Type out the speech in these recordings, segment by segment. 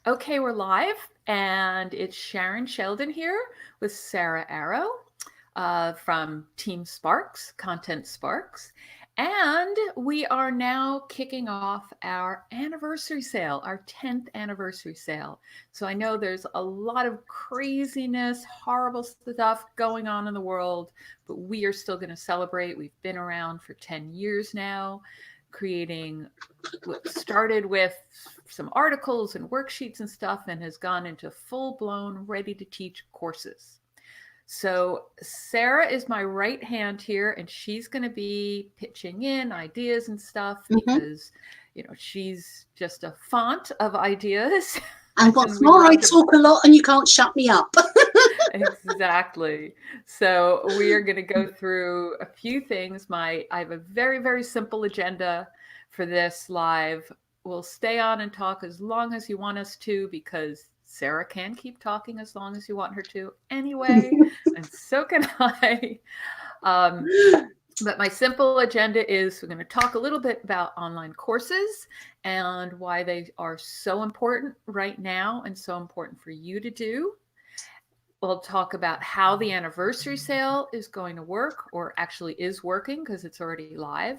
Okay, we're live, and it's Sharon Sheldon here with Sarah Arrow from Team Sparks, Content Sparks. And we are now kicking off our anniversary sale, our 10th anniversary sale. So I know there's a lot of craziness, horrible stuff going on in the world, but we are still going to celebrate. We've been around for 10 years now, creating what started with some articles and worksheets and stuff and has gone into full blown, ready to teach courses. So, Sarah is my right hand here, and she's going to be pitching in ideas and stuff Hmm. because, she's just a font of ideas. And And what's we more, I love to. talk a lot and you can't shut me up. Exactly. So we are going to go through a few things. I have a very, very simple agenda for this live. We'll stay on and talk as long as you want us to, because Sarah can keep talking as long as you want her to anyway, and so can I. Um, but my simple agenda is we're going to talk a little bit about online courses and why they are so important right now and so important for you to do. We'll talk about how the anniversary sale is going to work, or actually is working because it's already live.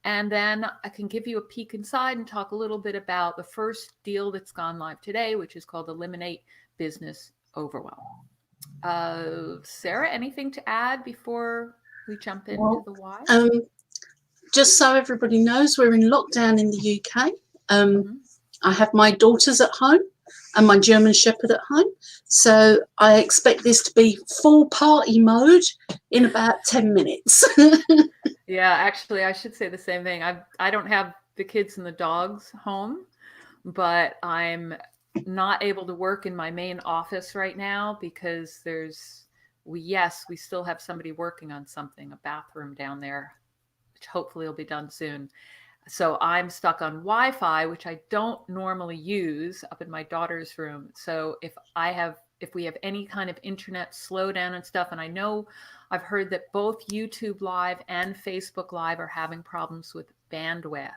And then I can give you a peek inside and talk a little bit about the first deal that's gone live today, which is called Eliminate Business Overwhelm. Sarah, anything to add before we jump into Well, the why? um, just so everybody knows, we're in lockdown in the UK. Mm-hmm. I have my daughters at home and my German Shepherd at home. So I expect this to be full party mode in about 10 minutes. Yeah, actually, I should say the same thing. I don't have the kids and the dogs home, but I'm not able to work in my main office right now because we still have somebody working on something, a bathroom down there, which hopefully will be done soon. So I'm stuck on Wi-Fi, which I don't normally use up in my daughter's room. So if we have any kind of internet slowdown and stuff, and I know I've heard that both YouTube Live and Facebook Live are having problems with bandwidth,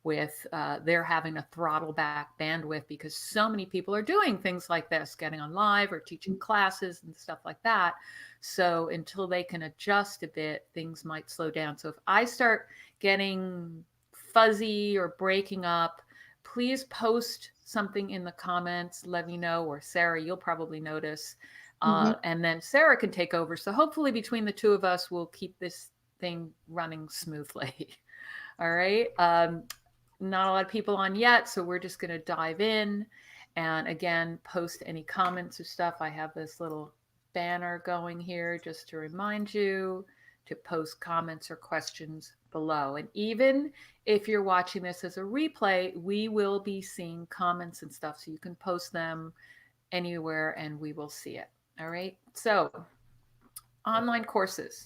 with they're having to throttle back bandwidth because so many people are doing things like this, getting on live or teaching classes and stuff like that. So until they can adjust a bit, things might slow down. So if I start getting fuzzy or breaking up, please post something in the comments. Let me know, or Sarah, you'll probably notice. Mhm. And then Sarah can take over. So hopefully, between the two of us, we'll keep this thing running smoothly. All right. Not a lot of people on yet, so we're just going to dive in. And again, post any comments or stuff. I have this little banner going here just to remind you to post comments or questions below. And even if you're watching this as a replay, we will be seeing comments and stuff, so you can post them anywhere and we will see it. All right. So, online courses.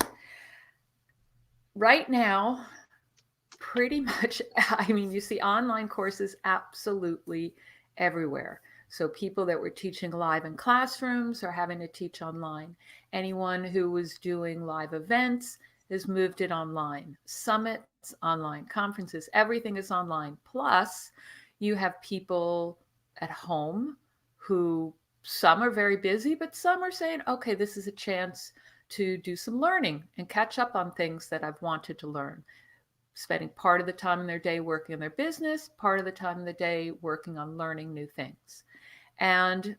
Right now, pretty much, I mean, you see online courses absolutely everywhere. So people that were teaching live in classrooms are having to teach online. Anyone who was doing live events has moved it online. Summits online, conferences, everything is online. Plus, you have people at home who, some are very busy, but some are saying, okay, this is a chance to do some learning and catch up on things that I've wanted to learn, spending part of the time in their day working on their business, part of the time in the day working on learning new things. And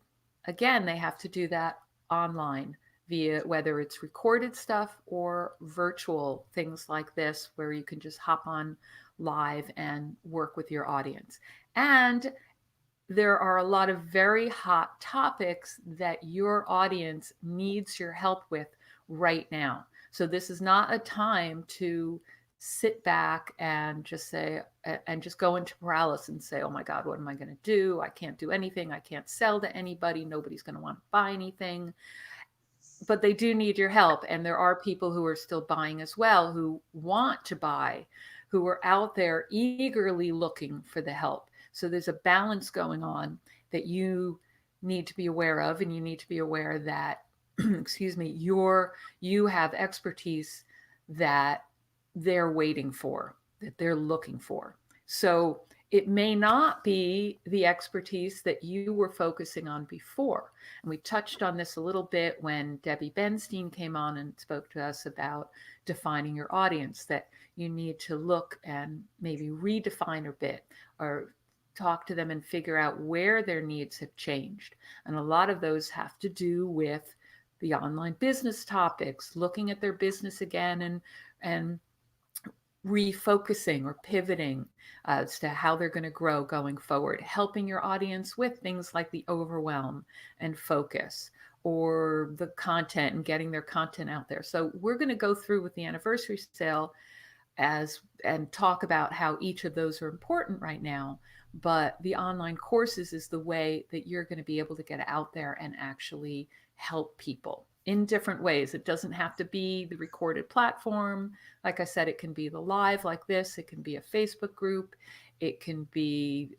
again, they have to do that online via whether it's recorded stuff or virtual things like this, where you can just hop on live and work with your audience. And there are a lot of very hot topics that your audience needs your help with right now. So this is not a time to sit back and just say, and just go into paralysis and say, oh my God, what am I going to do? I can't do anything. I can't sell to anybody. Nobody's going to want to buy anything. But they do need your help. And there are people who are still buying as well, who want to buy, who are out there eagerly looking for the help. So there's a balance going on that you need to be aware of, and you need to be aware that, excuse me, you have expertise that they're waiting for, that they're looking for. So it may not be the expertise that you were focusing on before. And we touched on this a little bit when Debbie Benstein came on and spoke to us about defining your audience, that you need to look and maybe redefine a bit, or talk to them and figure out where their needs have changed. And a lot of those have to do with the online business topics, looking at their business again, and refocusing or pivoting as to how they're going to grow going forward, helping your audience with things like the overwhelm and focus, or the content and getting their content out there. So we're going to go through with the anniversary sale as and talk about how each of those are important right now. But the online courses is the way that you're going to be able to get out there and actually help people in different ways. It doesn't have to be the recorded platform. Like I said, it can be the live like this. It can be a Facebook group. It can be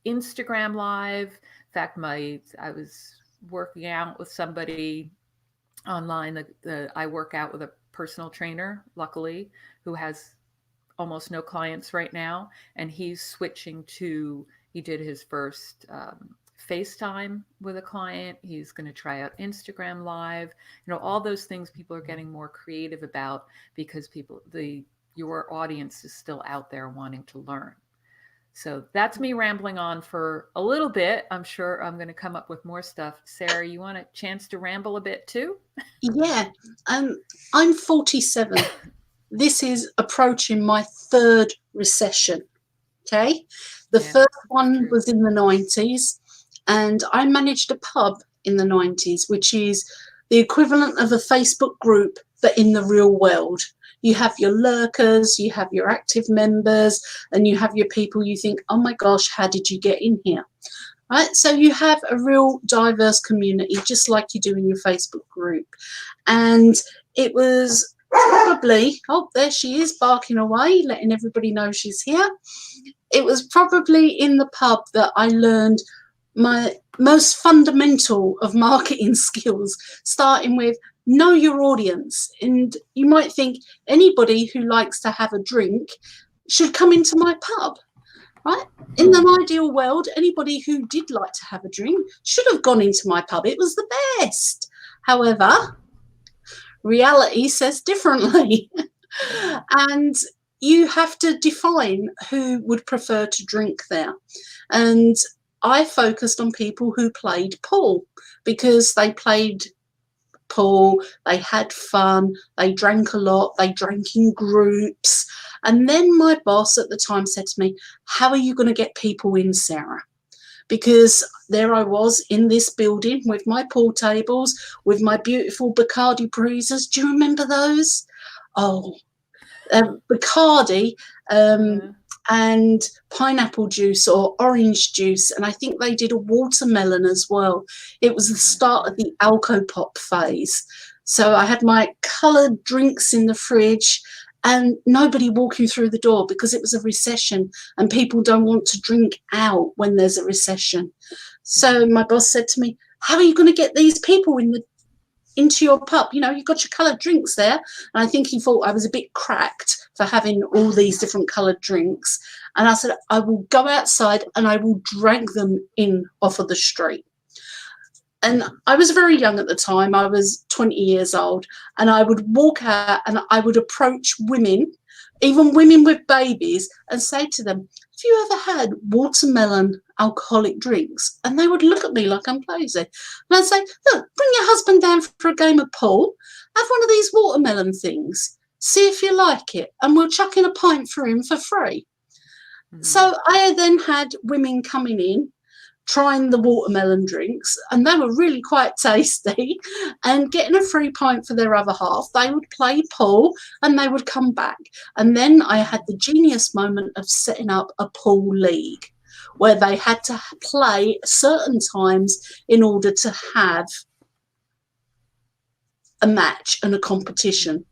Instagram live. In fact, I was working out with somebody online. I work out with a personal trainer, luckily, who has almost no clients right now, and he's switching to. He did his first FaceTime with a client. He's going to try out Instagram live. All those things people are getting more creative about, because your audience is still out there wanting to learn. So that's me rambling on for a little bit. I'm sure I'm going to come up with more stuff. Sarah, you want a chance to ramble a bit too? Yeah, I'm 47. This is approaching my third recession. Okay, the first one was in the 90s, and I managed a pub in the 90s, which is the equivalent of a Facebook group, but in the real world. You have your lurkers, you have your active members, and you have your people you think, oh my gosh, how did you get in here? Right? So you have a real diverse community, just like you do in your Facebook group. And it was probably, oh, there she is barking away, letting everybody know she's here. It was probably in the pub that I learned my most fundamental of marketing skills, starting with know your audience. And you might think anybody who likes to have a drink should come into my pub, right? In an ideal world, anybody who did like to have a drink should have gone into my pub. It was the best. However, reality says differently. And you have to define who would prefer to drink there. And I focused on people who played pool, because they played pool, they had fun, they drank a lot, they drank in groups. And then my boss at the time said to me, how are you going to get people in, Sarah? Because there I was in this building with my pool tables, with my beautiful Bacardi breezers. Do you remember those? Oh, Bacardi and pineapple juice or orange juice. And I think they did a watermelon as well. It was the start of the Alcopop phase. So I had my coloured drinks in the fridge, and nobody walking through the door, because it was a recession and people don't want to drink out when there's a recession. So my boss said to me, how are you going to get these people into your pub? You've got your coloured drinks there. And I think he thought I was a bit cracked for having all these different coloured drinks. And I said, I will go outside and I will drag them in off of the street. And I was very young at the time. I was 20 years old, and I would walk out and I would approach women, even women with babies, and say to them, have you ever had watermelon alcoholic drinks? And they would look at me like I'm crazy. And I'd say, look, bring your husband down for a game of pool, have one of these watermelon things, see if you like it, and we'll chuck in a pint for him for free. So I then had women coming in, trying the watermelon drinks, and they were really quite tasty, and getting a free pint for their other half. They would play pool and they would come back. And then I had the genius moment of setting up a pool league where they had to play certain times in order to have a match and a competition.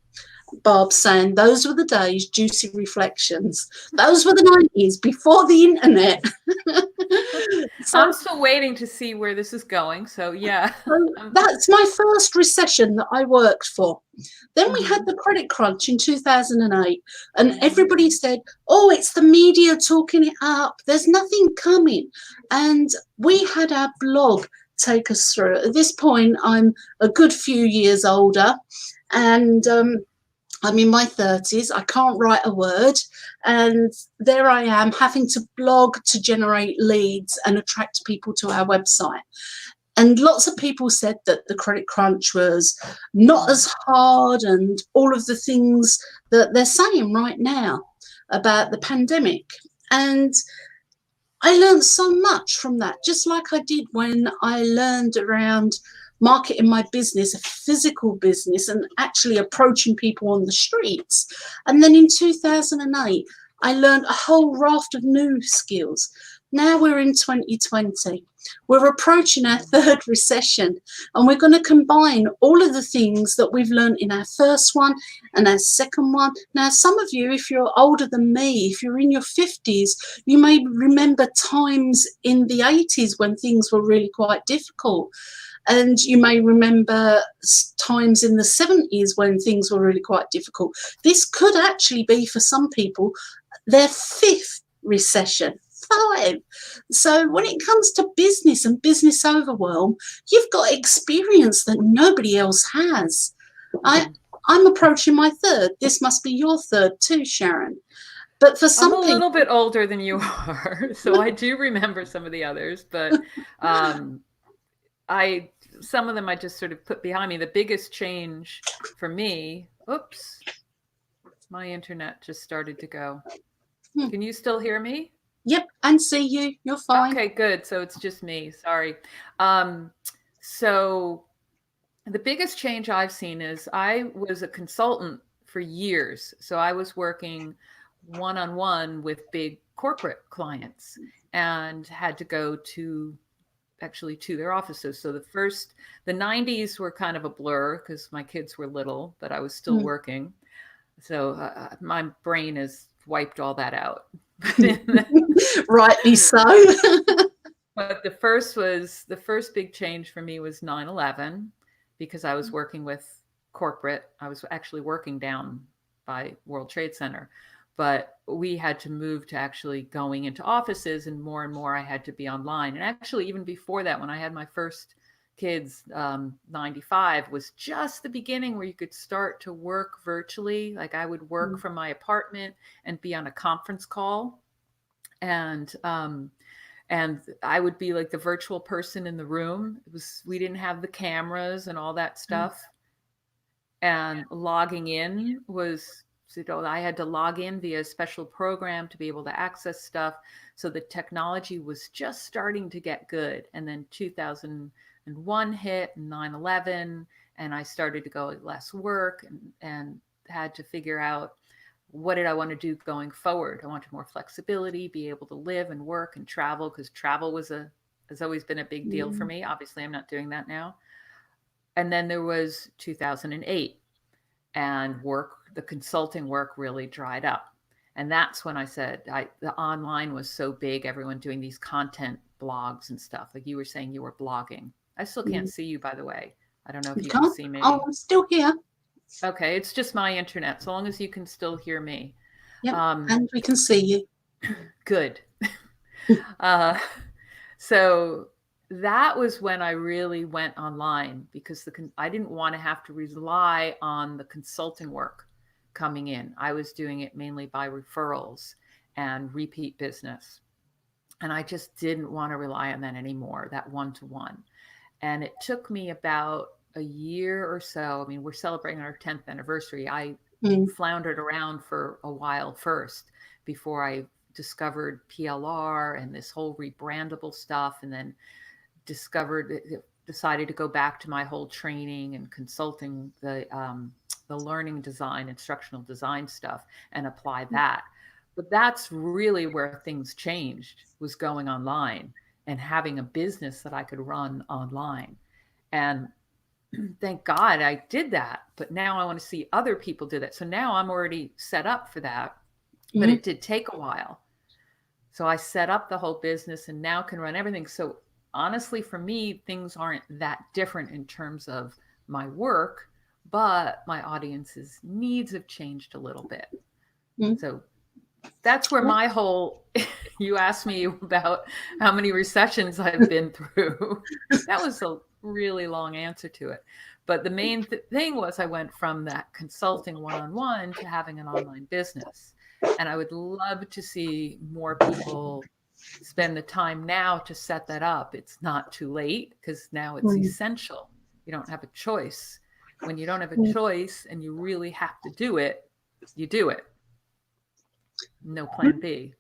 Barb saying those were the days, juicy reflections. Those were the 90s, before the internet. I'm So, still waiting to see where this is going. So yeah. so that's my first recession that I worked for. Then we had Mhm. the credit crunch in 2008, and Mhm. everybody said, oh, it's the media talking it up. There's nothing coming. And we had our blog take us through. At this point, I'm a good few years older, and I'm in my 30s. I can't write a word. And there I am having to blog to generate leads and attract people to our website. And lots of people said that the credit crunch was not Mm. as hard and all of the things that they're saying right now about the pandemic. And I learned so much from that, just like I did when I learned around marketing my business, a physical business, and actually approaching people on the streets. And then in 2008, I learned a whole raft of new skills. Now we're in 2020. We're approaching our third recession, and we're going to combine all of the things that we've learned in our first one and our second one. Now, some of you, if you're older than me, if you're in your 50s, you may remember times in the 80s when things were really quite difficult. And you may remember times in the 70s when things were really quite difficult. This could actually be, for some people, their fifth recession. Five. So when it comes to business and business overwhelm, you've got experience that nobody else has. I'm approaching my third. This must be your third too, Sharon. But for I'm a some little people, bit older than you are, so I do remember some of the others, but um, I some of them I just sort of put behind me. The biggest change for me, oops, my internet just started to go. hmm, Can you still hear me? yep, and see you, you're fine. Okay, good. So it's just me. Sorry. Um, so the biggest change I've seen is I was a consultant for years. So I was working one on one with big corporate clients and had to go to actually to their offices. So the 90s were kind of a blur because my kids were little, but I was still Hmm. working. So my brain has wiped all that out. But in the, Rightly so. But the first big change for me was 9/11 because I was working with corporate. I was actually working down by World Trade Center, but we had to move to actually going into offices, and more I had to be online. And actually, even before that, when I had my first kids, 95 was just the beginning where you could start to work virtually. Like I would work from my apartment and be on a conference call. And and I would be like the virtual person in the room. We didn't have the cameras and all that stuff. And logging in was, I had to log in via a special program to be able to access stuff. So the technology was just starting to get good. And then 2001 hit and 9/11, and I started to go less work and had to figure out what did I want to do going forward. I wanted more flexibility, be able to live and work and travel because travel has always been a big deal for me. Obviously, I'm not doing that now. And then there was 2008, and the consulting work really dried up. And that's when I said the online was so big, everyone doing these content blogs and stuff. Like you were saying, you were blogging. I still can't see you, by the way. I don't know if You you can can't? see Oh, me. I'm still here. Okay, it's just my internet. So long as you can still hear me. Yep, Um, and we can see you. good. uh, so that was when I really went online because I didn't want to have to rely on the consulting work coming in. I was doing it mainly by referrals and repeat business. And I just didn't want to rely on that anymore, that one to one. And it took me about a year or so. I mean, we're celebrating our 10th anniversary. I Mm. floundered around for a while first before I discovered PLR and this whole rebrandable stuff, and then decided to go back to my whole training and consulting, the learning design, instructional design stuff, and apply that. But that's really where things changed, was going online and having a business that I could run online. And thank God I did that. But now I want to see other people do that. So now I'm already set up for that. But Mm. it did take a while. So I set up the whole business and now can run everything. So honestly, for me, things aren't that different in terms of my work, but my audience's needs have changed a little bit. Mm. So that's where my whole, you asked me about how many recessions I've been through. That was a really long answer to it. But the main thing was I went from that consulting one-on-one to having an online business. And I would love to see more people spend the time now to set that up. It's not too late because now it's Mm. essential. You don't have a choice. When you don't have a Mm. choice and you really have to do it, you do it. No plan B.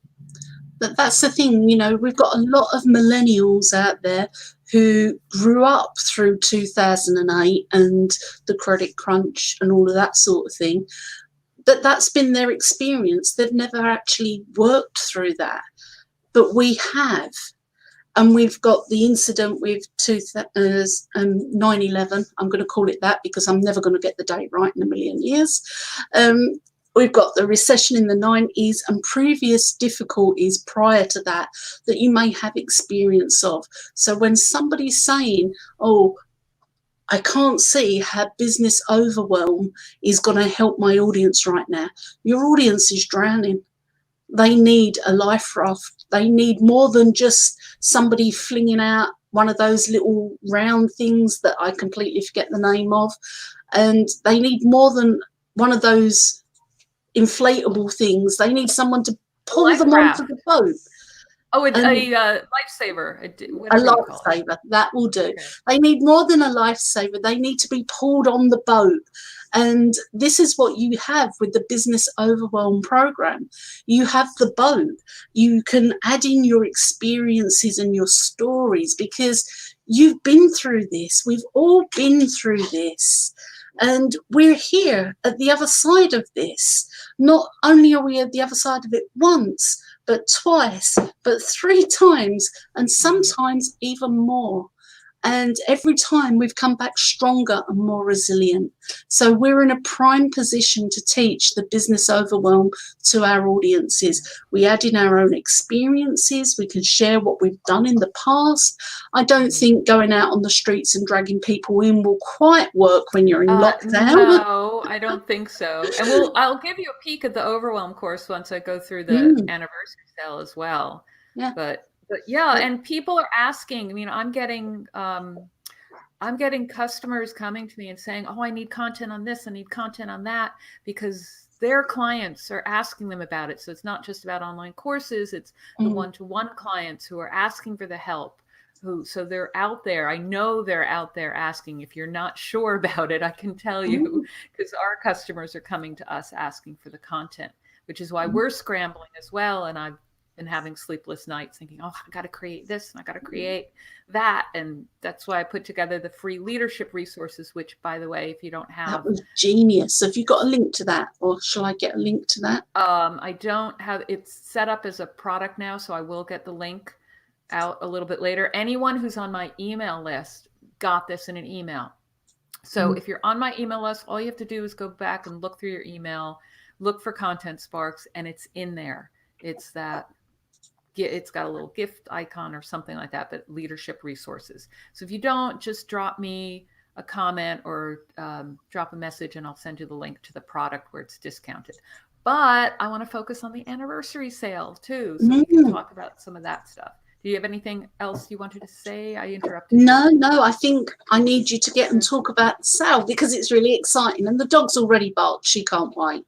But that's the thing, you know, we've got a lot of millennials out there who grew up through 2008 and the credit crunch and all of that sort of thing. That's been their experience. They've never actually worked through that. But we have. And we've got the incident with 9/11. I'm going to call it that because I'm never going to get the date right in a million years. We've got the recession in the 90s and previous difficulties prior to that that you may have experience of. So when somebody's saying, oh, I can't see how business overwhelm is going to help my audience right now, your audience is drowning. They need a life raft. They need more than just somebody flinging out one of those little round things that I completely forget the name of. And they need more than one of those inflatable things. They need someone to pull them onto the boat. Oh, a And lifesaver, a whatever you call it. lifesaver, that will do. Okay. They need more than a lifesaver. They need to be pulled on the boat. And this is what you have with the Business Overwhelm program. You have the boat. You can add in your experiences and your stories because you've been through this. We've all been through this. And we're here at the other side of this. Not only are we at the other side of it once, but twice, but 3 times, and sometimes even more. And every time we've come back stronger and more resilient. So we're in a prime position to teach the Business Overwhelm to our audiences. We add in our own experiences. We can share what we've done in the past. I don't think going out on the streets and dragging people in will quite work when you're in lockdown. No, I don't think so. And I'll give you a peek at the Overwhelm course once I go through the anniversary sale as well. Yeah. But yeah, and people are asking, I mean, I'm getting customers coming to me and saying, oh, I need content on this, I need content on that, because their clients are asking them about it. So it's not just about online courses, it's the one-to-one clients who are asking for the help. So they're out there. I know they're out there asking. If you're not sure about it, I can tell you, because our customers are coming to us asking for the content, which is why we're scrambling as well. And I've been having sleepless nights thinking, oh, I got to create this and I got to create that. And that's why I put together the free leadership resources, which, by the way, if you don't have... That was genius. Have you got a link to that, or shall I get a link to that? I don't have... It's set up as a product now, so I will get the link out a little bit later. Anyone who's on my email list got this in an email. So if you're on my email list, all you have to do is go back and look through your email, look for Content Sparks, and it's in there. It's got a little gift icon or something like that, but leadership resources. So if you don't, just drop me a comment or drop a message and I'll send you the link to the product where it's discounted. But I want to focus on the anniversary sale too, so we can talk about some of that stuff. Do you have anything else you wanted to say? I interrupted you. No, I think I need you to get and talk about the sale because it's really exciting and the dog's already barked. She can't wait.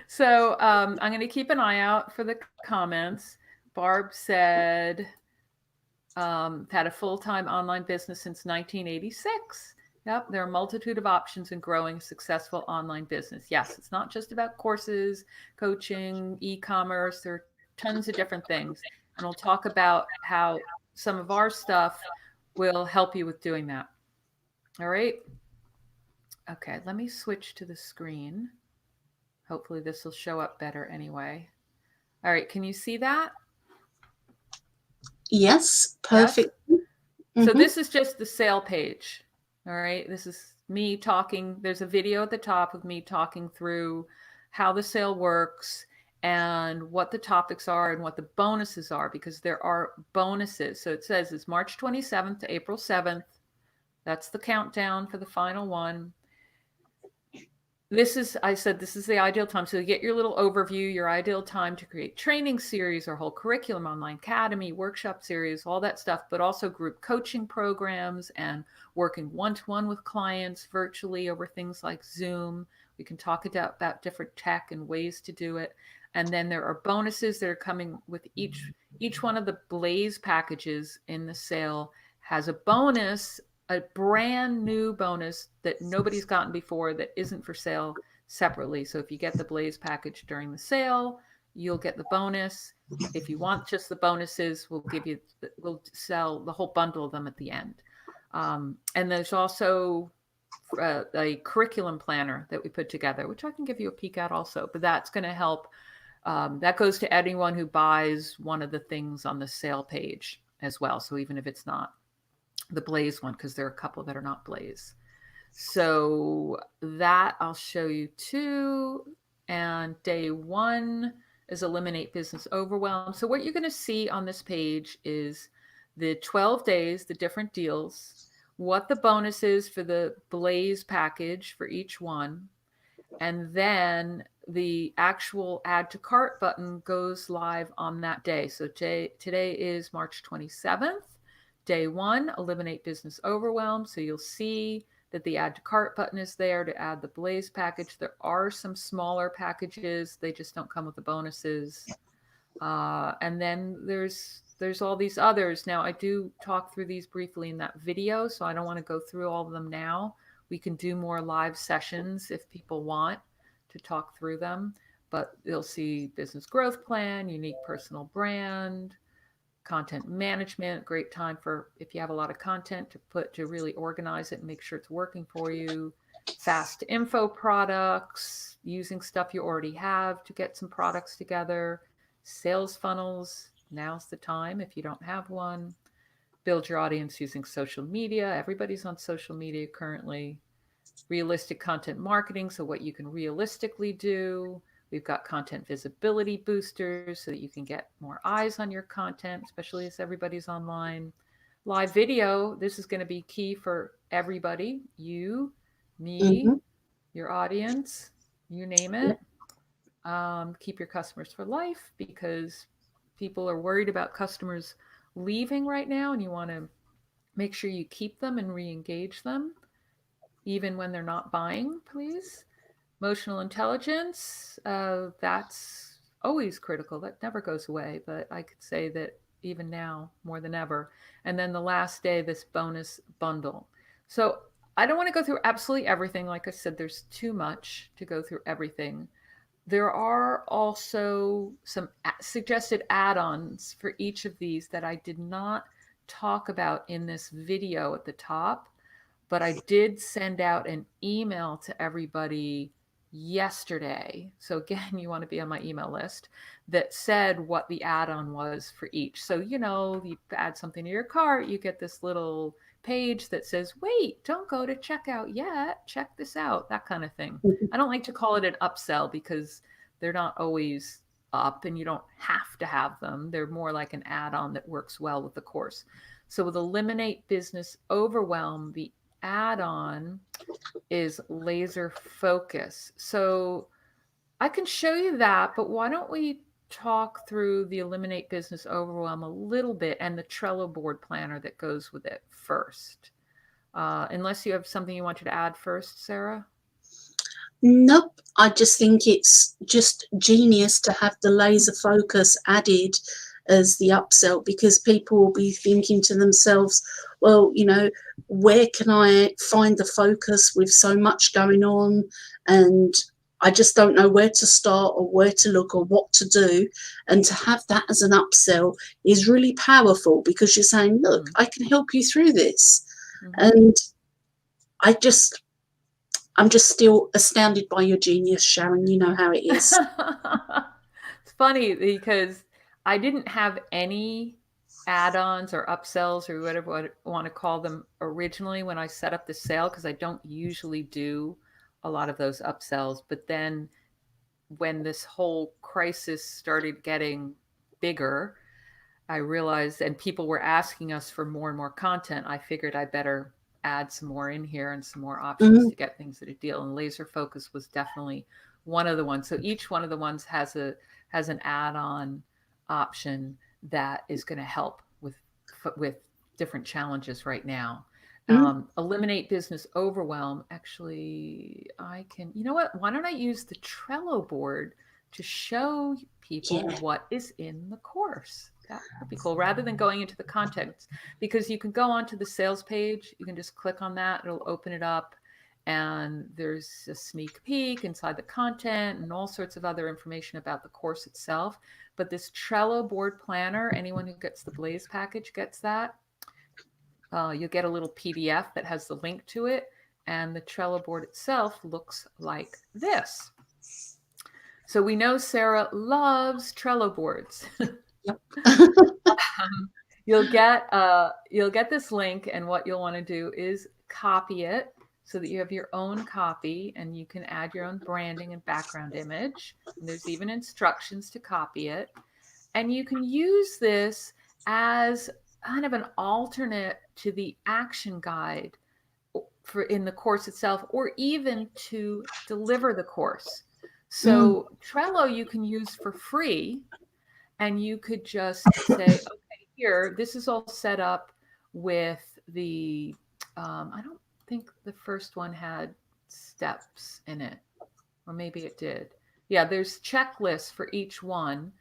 So I'm going to keep an eye out for the comments. Barb said, had a full-time online business since 1986. Yep, there are a multitude of options in growing a successful online business. Yes, it's not just about courses, coaching, e-commerce. There are tons of different things. And we'll talk about how some of our stuff will help you with doing that. All right. Okay, let me switch to the screen. Hopefully this will show up better anyway. All right, can you see that? Yes, perfect. Yes? So this is just the sale page. All right, this is me talking. There's a video at the top of me talking through how the sale works and what the topics are and what the bonuses are, because there are bonuses. So it says it's March 27th to April 7th. That's the countdown for the final one. I said, this is the ideal time. So you get your little overview, your ideal time to create training series or whole curriculum, online academy, workshop series, all that stuff, but also group coaching programs and working one-to-one with clients virtually over things like Zoom. We can talk about different tech and ways to do it. And then there are bonuses that are coming with each one of the Blaze packages in the sale has a bonus, a brand new bonus that nobody's gotten before that isn't for sale separately. So if you get the Blaze package during the sale, you'll get the bonus. If you want just the bonuses, we'll sell the whole bundle of them at the end. And there's also a curriculum planner that we put together, which I can give you a peek at also, but that's going to help. That goes to anyone who buys one of the things on the sale page as well. So even if it's not the Blaze one, because there are a couple that are not Blaze. So that I'll show you too. And day one is Eliminate Business Overwhelm. So what you're going to see on this page is the 12 days, the different deals, what the bonus is for the Blaze package for each one, and then the actual add to cart button goes live on that day. So today is March 27th. Day one, Eliminate Business Overwhelm. So you'll see that the add to cart button is there to add the Blaze package. There are some smaller packages. They just don't come with the bonuses. And then there's all these others. Now I do talk through these briefly in that video, so I don't want to go through all of them now. We can do more live sessions if people want to talk through them, but you'll see business growth plan, unique personal brand, content management, great time for if you have a lot of content to really organize it and make sure it's working for you. Fast info products, using stuff you already have to get some products together. Sales funnels, now's the time if you don't have one. Build your audience using social media. Everybody's on social media currently. Realistic content marketing, so what you can realistically do. We've got content visibility boosters so that you can get more eyes on your content, especially as everybody's online. Live video, this is going to be key for everybody. You, me, Mm-hmm. your audience, you name Yeah. it. Keep your customers for life, because people are worried about customers leaving right now, and you want to make sure you keep them and re-engage them even when they're not buying, please. Emotional intelligence, that's always critical. That never goes away, but I could say that even now more than ever. And then the last day, this bonus bundle. So I don't want to go through absolutely everything. Like I said, there's too much to go through everything. There are also some suggested add-ons for each of these that I did not talk about in this video at the top, but I did send out an email to everybody yesterday. So again, you want to be on my email list, that said what the add-on was for each. So, you add something to your cart, you get this little page that says, wait, don't go to checkout yet. Check this out, that kind of thing. I don't like to call it an upsell because they're not always up and you don't have to have them. They're more like an add-on that works well with the course. So with Eliminate Business Overwhelm, the add-on is laser focus. So I can show you that, but why don't we talk through the Eliminate Business Overwhelm a little bit and the Trello board planner that goes with it first. Unless you have something you wanted to add first, Sarah? Nope. I just think it's just genius to have the laser focus added as the upsell, because people will be thinking to themselves, well, where can I find the focus with so much going on? And I just don't know where to start or where to look or what to do. And to have that as an upsell is really powerful, because you're saying, look, I can help you through this. And I'm just still astounded by your genius, Sharon. You know how it is. It's funny because I didn't have any add-ons or upsells or whatever I want to call them originally when I set up the sale, because I don't usually do a lot of those upsells. But then when this whole crisis started getting bigger, I realized, and people were asking us for more and more content, I figured I better add some more in here and some more options Mm, to get things at a deal. And laser focus was definitely one of the ones. So each one of the ones has an add-on option that is going to help with different challenges right now. mm, Eliminate business overwhelm. Actually, I can, you know what? Why don't I use the Trello board to show people yeah. what is in the course? That would be cool, rather than going into the content, because you can go onto the sales page. You can just click on that. It'll open it up. And there's a sneak peek inside the content and all sorts of other information about the course itself. But this Trello board planner, anyone who gets the Blaze package gets that. You'll get a little PDF that has the link to it, and the Trello board itself looks like this. So we know Sarah loves Trello boards. Yep. um, you'll get this link, and what you'll want to do is copy it so that you have your own copy, and you can add your own branding and background image. And there's even instructions to copy it, and you can use this as kind of an alternate to the action guide for in the course itself, or even to deliver the course. Mm, So Trello you can use for free, and you could just say, okay, here, this is all set up with the, I don't think the first one had steps in it, or maybe it did. Yeah, there's checklists for each one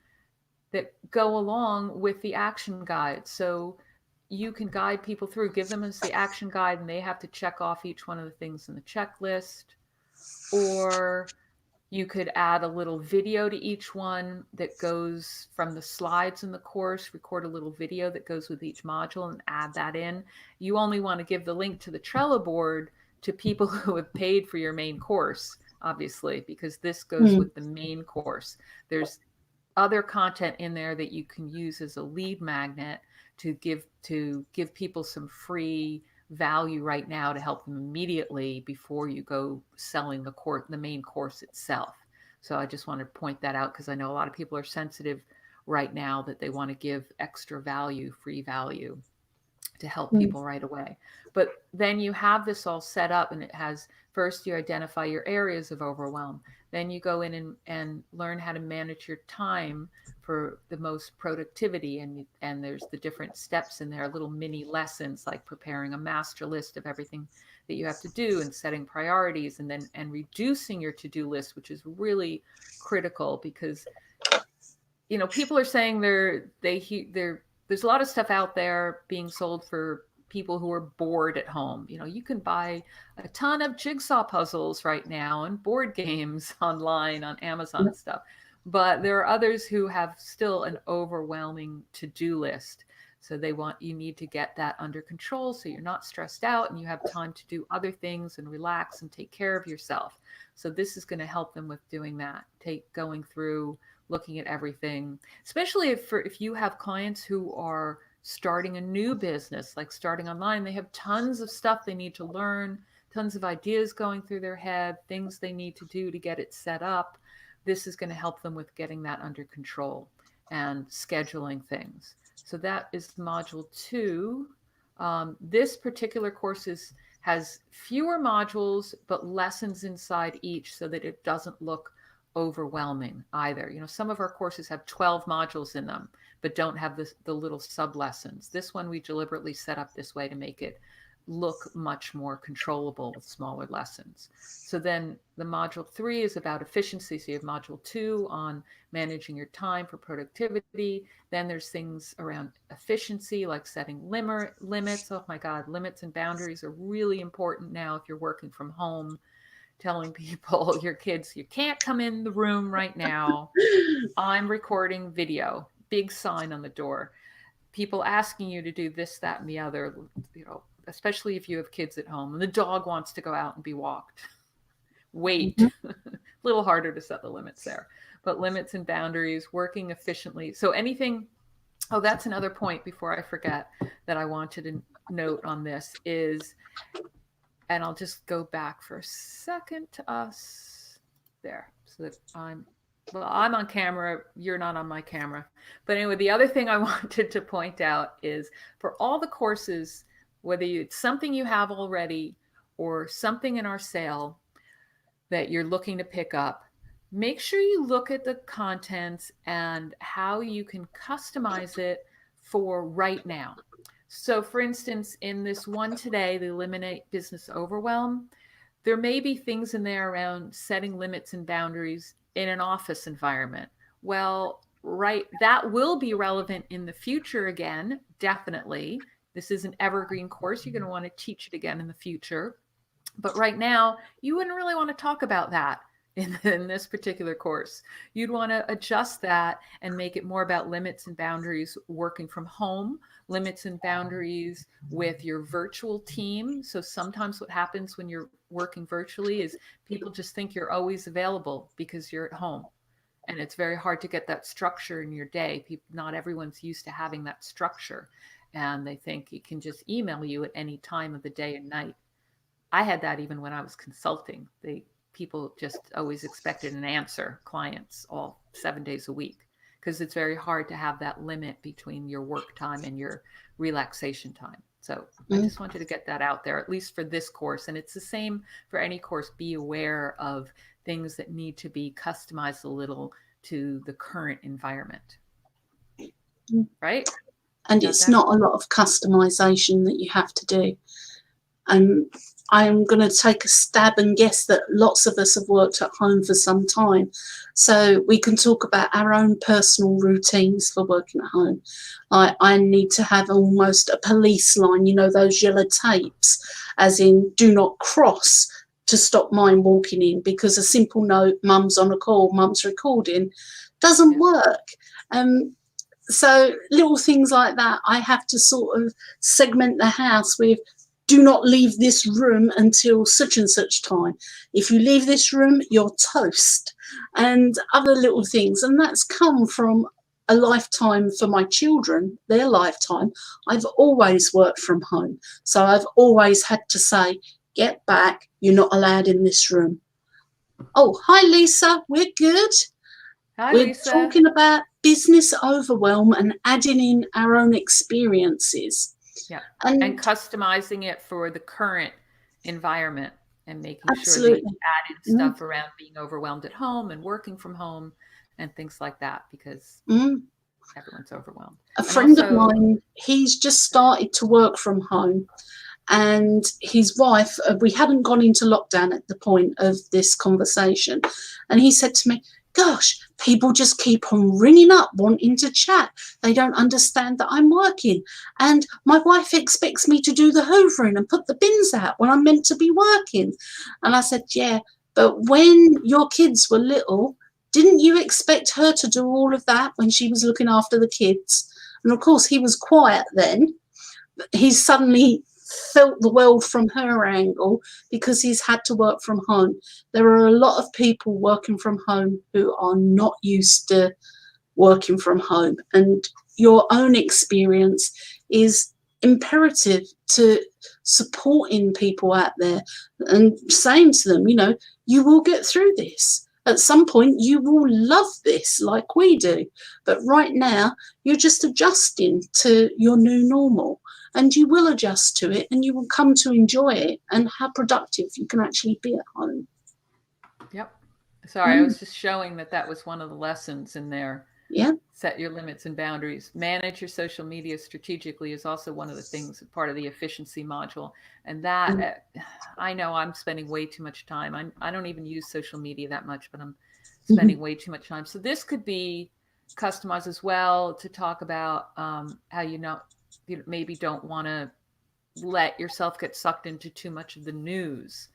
that go along with the action guide. So you can guide people through, give them as the action guide, and they have to check off each one of the things in the checklist. Or you could add a little video to each one that goes from the slides in the course, record a little video that goes with each module and add that in. You only want to give the link to the Trello board to people who have paid for your main course, obviously, because this goes mm, with the main course. There's other content in there that you can use as a lead magnet to give people some free value right now to help them immediately before you go selling the main course itself. So I just want to point that out, because I know a lot of people are sensitive right now that they want to give extra value, free value, to help mm, people right away. But then you have this all set up, and it has, first you identify your areas of overwhelm. Then you go in and learn how to manage your time for the most productivity. And there's the different steps in there, little mini lessons like preparing a master list of everything that you have to do and setting priorities, and reducing your to-do list, which is really critical, because people are saying there's a lot of stuff out there being sold for people who are bored at home. You can buy a ton of jigsaw puzzles right now and board games online on Amazon and stuff. But there are others who have still an overwhelming to-do list. So you need to get that under control so you're not stressed out and you have time to do other things and relax and take care of yourself. So this is going to help them with doing that, going through, looking at everything, especially if you have clients who are starting a new business, like starting online. They have tons of stuff they need to learn, tons of ideas going through their head, things they need to do to get it set up. This is going to help them with getting that under control and scheduling things. So that is module 2. This particular course has fewer modules but lessons inside each, so that it doesn't look overwhelming either. Some of our courses have 12 modules in them, but don't have the little sub lessons. This one we deliberately set up this way to make it look much more controllable with smaller lessons. So then the module 3 is about efficiency. So you have module 2 on managing your time for productivity. Then there's things around efficiency, like setting limits. Oh my God, limits and boundaries are really important now if you're working from home. Telling people, your kids, you can't come in the room right now. I'm recording video. Big sign on the door. People asking you to do this, that, and the other, especially if you have kids at home and the dog wants to go out and be walked. Wait. mhm. A little harder to set the limits there. But limits and boundaries, working efficiently. So anything, that's another point before I forget that I wanted to note on this is, and I'll just go back for a second to us there so that I'm Well, I'm on camera. You're not on my camera. But anyway, the other thing I wanted to point out is for all the courses, whether it's something you have already or something in our sale that you're looking to pick up, make sure you look at the contents and how you can customize it for right now. So, for instance, in this one today, the Eliminate Business Overwhelm, there may be things in there around setting limits and boundaries in an office environment. Well, right, that will be relevant in the future again, definitely. This is an evergreen course. You're going to want to teach it again in the future. But right now, you wouldn't really want to talk about that in this particular course. You'd want to adjust that and make it more about limits and boundaries working from home, limits and boundaries with your virtual team. So sometimes what happens when you're working virtually is people just think you're always available because you're at home. And it's very hard to get that structure in your day. People, not everyone's used to having that structure. And they think it can just email you at any time of the day and night. I had that even when I was consulting. People just always expected an answer, clients all 7 days a week, because it's very hard to have that limit between your work time and your relaxation time. So I Mm. just wanted to get that out there, at least for this course. And it's the same for any course. Be aware of things that need to be customized a little to the current environment. Right? And Got it's that? not a lot of customization that you have to do. And I'm going to take a stab and guess that lots of us have worked at home for some time. So we can talk about our own personal routines for working at home. I need to have almost a police line, you know, those yellow tapes, as in do not cross, to stop mine walking in, because a simple note, mum's on a call, mum's recording, doesn't Yeah. work. So little things like that, I have to sort of segment the house with, do not leave this room until such and such time. If you leave this room, you're toast. And other little things. And that's come from a lifetime for my children, their lifetime. I've always worked from home. So I've always had to say, get back, you're not allowed in this room. Oh, hi, Lisa, we're good. Hi, We're Lisa. talking about business overwhelm and adding in our own experiences. Yeah. And And customizing it for the current environment and making sure that you absolutely. add in Mm, stuff around being overwhelmed at home and working from home and things like that because mm. everyone's overwhelmed. A And friend of also, mine, he's just started to work from home, and his wife, we hadn't gone into lockdown at the point of this conversation, and he said to me, gosh, people just keep on ringing up wanting to chat. They don't understand that I'm working, and my wife expects me to do the hoovering and put the bins out when I'm meant to be working. And I said, yeah, but when your kids were little, didn't you expect her to do all of that when she was looking after the kids? And of course he was quiet then. He's suddenly felt the world from her angle because he's had to work from home. There are a lot of people working from home who are not used to working from home, and your own experience is imperative to supporting people out there and saying to them, you know, you will get through this. At some point, you will love this like we do. But right now, you're just adjusting to your new normal, and you will adjust to it and you will come to enjoy it and how productive you can actually be at home. yep. Sorry, I Mm, was just showing that that was one of the lessons in there. yeah. Set your limits and boundaries. Manage your social media strategically is also one of the things, part of the efficiency module. And that, Mm, I know I'm spending way too much time. I don't even use social media that much, but I'm mhm, spending way too much time. So this could be customized as well to talk about how you maybe don't want to let yourself get sucked into too much of the news.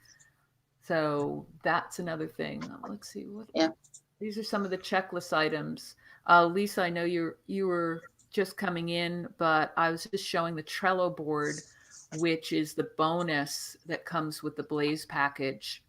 So that's another thing. Let's see what yeah. these are some of the checklist items. Lisa, I know you were just coming in, but I was just showing the Trello board, which is the bonus that comes with the Blaze package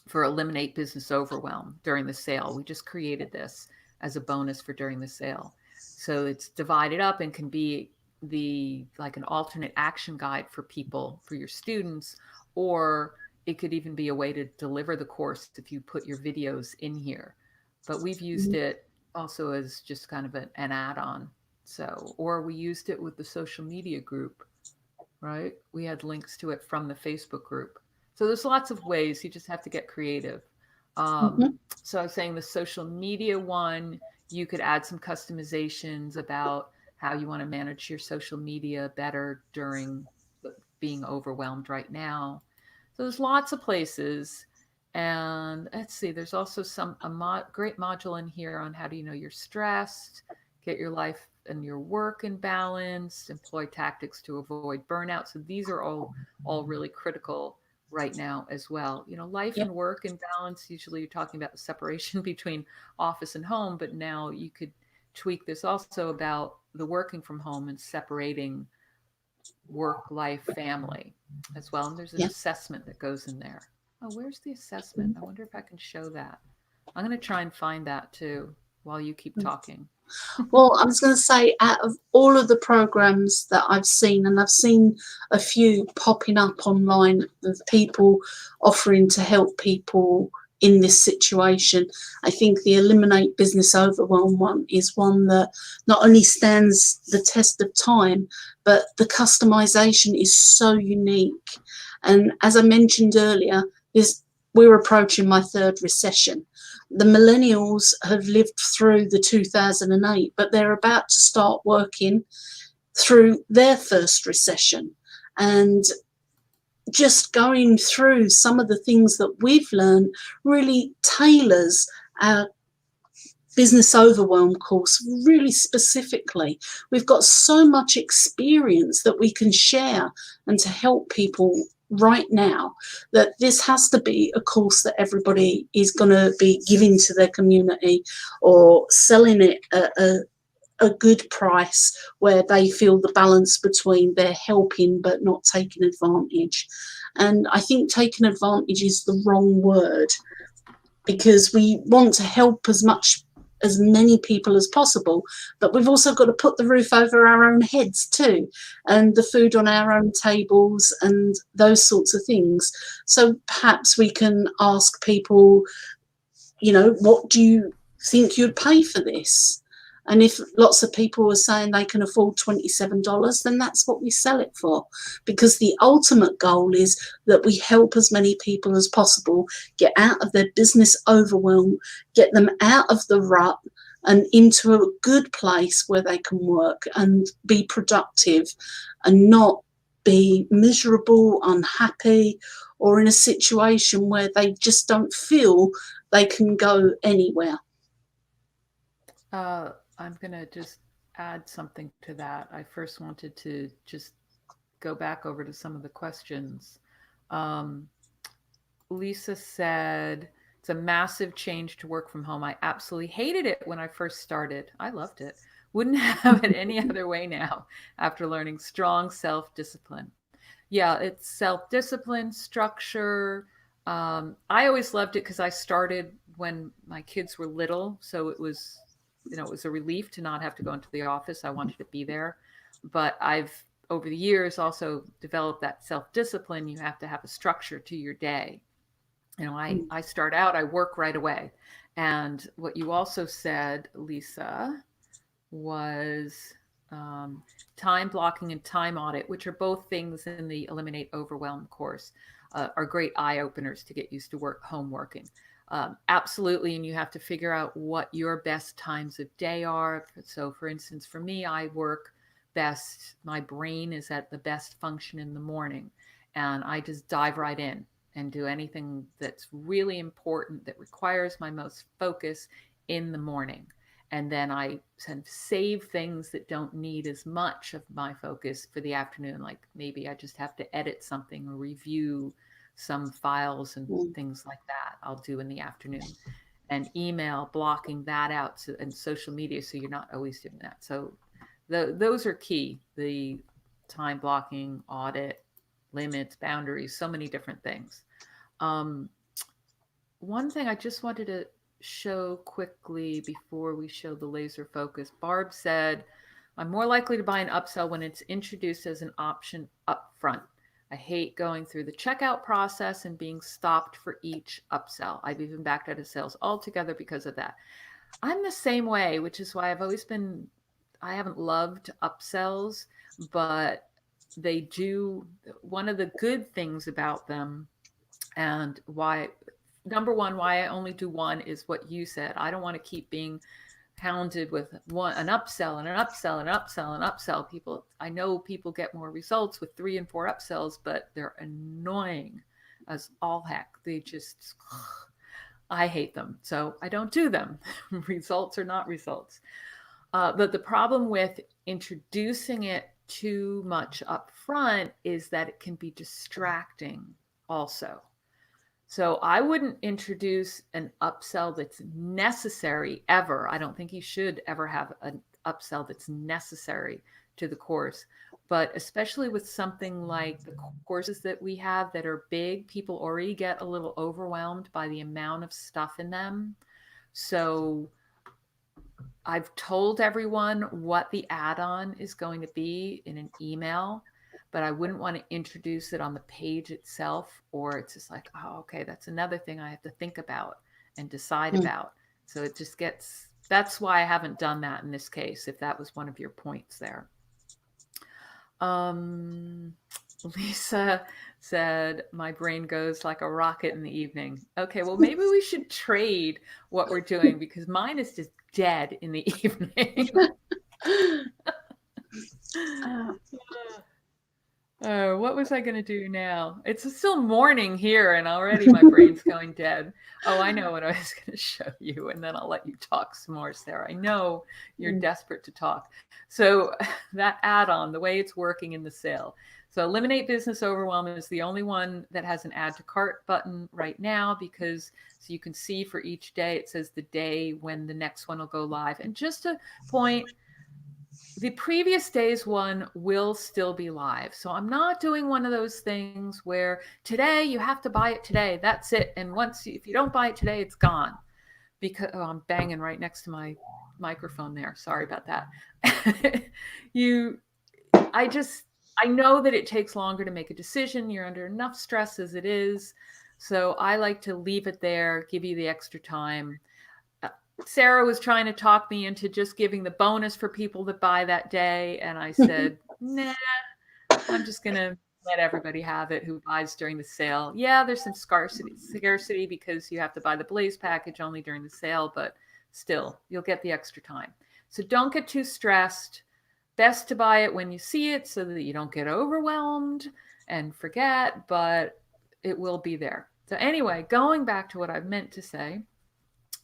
for Eliminate Business Overwhelm during the sale. We just created this as a bonus for during the sale. So it's divided up and can be the like an alternate action guide for people, for your students, or it could even be a way to deliver the course if you put your videos in here. but we've used it also as just kind of an add-on. So, or we used it with the social media group, right? We had links to it from the Facebook group. So there's lots of ways. You just have to get creative. Um, Mm-hmm. so I was saying the social media one, you could add some customizations about how you want to manage your social media better during being overwhelmed right now. So there's lots of places. And let's see, there's also great module in here on how do you know you're stressed, get your life and your work in balance, employ tactics to avoid burnout. So these are all really critical right now as well. You know, life Yep. and work in balance, usually you're talking about the separation between office and home, but now you could tweak this also about the working from home and separating work, life, family as well. And there's an Yeah. assessment that goes in there. Oh, where's the assessment? I wonder if I can show that. I'm going to try and find that too while you keep talking. Well, I was going to say, out of all of the programs that I've seen, and I've seen a few popping up online of people offering to help people in this situation, I think the Eliminate Business Overwhelm one is one that not only stands the test of time, but the customization is so unique. And as I mentioned earlier, we're approaching my third recession. The millennials have lived through the 2008, but they're about to start working through their first recession. And just going through some of the things that we've learned really tailors our Business Overwhelm course really specifically. We've got so much experience that we can share and to help people right now, that this has to be a course that everybody is going to be giving to their community or selling it at a good price, where they feel the balance between they're helping but not taking advantage. And I think taking advantage is the wrong word, because we want to help as many people as possible, but we've also got to put the roof over our own heads too, and the food on our own tables and those sorts of things. So perhaps we can ask people, what do you think you'd pay for this? And if lots of people are saying they can afford $27, then that's what we sell it for. Because the ultimate goal is that we help as many people as possible get out of their business overwhelm, get them out of the rut and into a good place where they can work and be productive and not be miserable, unhappy, or in a situation where they just don't feel they can go anywhere. I'm going to just add something to that. I first wanted to just go back over to some of the questions. Um, Lisa said, it's a massive change to work from home. I absolutely hated it when I first started. I loved it. Wouldn't have it any other way now after learning strong self discipline. Yeah, it's self discipline, structure. I always loved it because I started when my kids were little. So it was a relief to not have to go into the office. I wanted to be there. But I've, over the years, also developed that self discipline. You have to have a structure to your day. I start out, I work right away. And what you also said, Lisa, was um, time blocking and time audit, which are both things in the Eliminate Overwhelm course, are great eye openers to get used to home working. Absolutely. And you have to figure out what your best times of day are. So, for instance, for me, I work best, my brain is at the best function in the morning. And I just dive right in and do anything that's really important that requires my most focus in the morning. And then I kind of save things that don't need as much of my focus for the afternoon. Like maybe I just have to edit something or review some files and things like that I'll do in the afternoon. And email, blocking that out, and social media, so you're not always doing that. So those are key. The time blocking, audit, limits, boundaries, so many different things. Um, One thing I just wanted to show quickly before we show the laser focus. Barb said, I'm more likely to buy an upsell when it's introduced as an option up front. I hate going through the checkout process and being stopped for each upsell. I've even backed out of sales altogether because of that. I'm the same way, which is why I haven't loved upsells, but they do, one of the good things about them, and why, number one, why I only do one is what you said. I don't want to keep being hounded with an upsell and an upsell and an upsell and upsell. I know people get more results with 3 and 4 upsells, but they're annoying as all heck. They just, I hate them. So I don't do them. Results are not results. But the problem with introducing it too much up front is that it can be distracting also. So I wouldn't introduce an upsell that's necessary ever. I don't think you should ever have an upsell that's necessary to the course. But especially with something like the courses that we have that are big, people already get a little overwhelmed by the amount of stuff in them. So I've told everyone what the add-on is going to be in an email, but I wouldn't want to introduce it on the page itself, or it's just like, oh, okay, that's another thing I have to think about and decide about. So it just gets, that's why I haven't done that in this case, if that was one of your points there. Lisa said, my brain goes like a rocket in the evening. Okay, well, maybe we should trade what we're doing because mine is just dead in the evening. What was I going to do now? It's still morning here and already my brain's going dead. Oh, I know what I was going to show you, and then I'll let you talk some more, Sarah. I know you're desperate to talk. So that add-on, the way it's working in the sale. So Eliminate Business Overwhelm is the only one that has an add to cart button right now, because so you can see for each day, it says the day when the next one will go live. And just a point, the previous day's one will still be live. So I'm not doing one of those things where today you have to buy it today. That's it. And if you don't buy it today, it's gone. Because I'm banging right next to my microphone there. Sorry about that. I know that it takes longer to make a decision. You're under enough stress as it is. So I like to leave it there, give you the extra time. Sarah was trying to talk me into just giving the bonus for people that buy that day. And I said, nah, I'm just going to let everybody have it who buys during the sale. Yeah, there's some scarcity because you have to buy the Blaze package only during the sale, but still, you'll get the extra time. So don't get too stressed. Best to buy it when you see it so that you don't get overwhelmed and forget, but it will be there. So anyway, going back to what I meant to say,